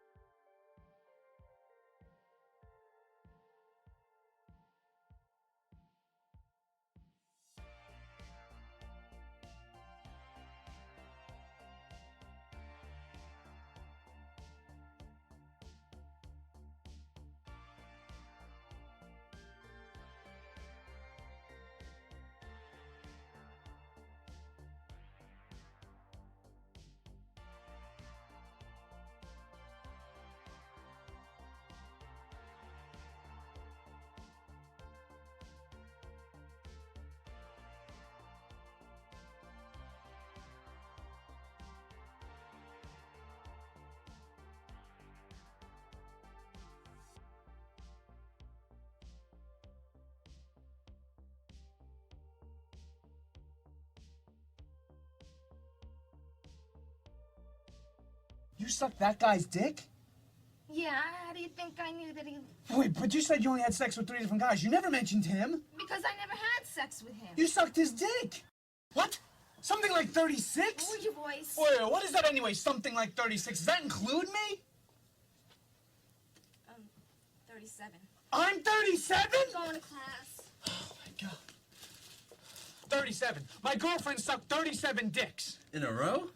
Speaker 2: You sucked that guy's dick?
Speaker 10: Yeah, how do you think I knew that he...
Speaker 11: Wait, but you said you only had sex with 3 different guys. You never mentioned him.
Speaker 10: Because I never had sex with him.
Speaker 11: You sucked his dick. What? Something like 36?
Speaker 10: Lower your voice.
Speaker 11: Wait, what is that anyway? Something like 36. Does that include me?
Speaker 10: 37.
Speaker 11: I'm 37?
Speaker 10: Going to class.
Speaker 11: Oh, my God. 37. My girlfriend sucked 37 dicks.
Speaker 12: In a row?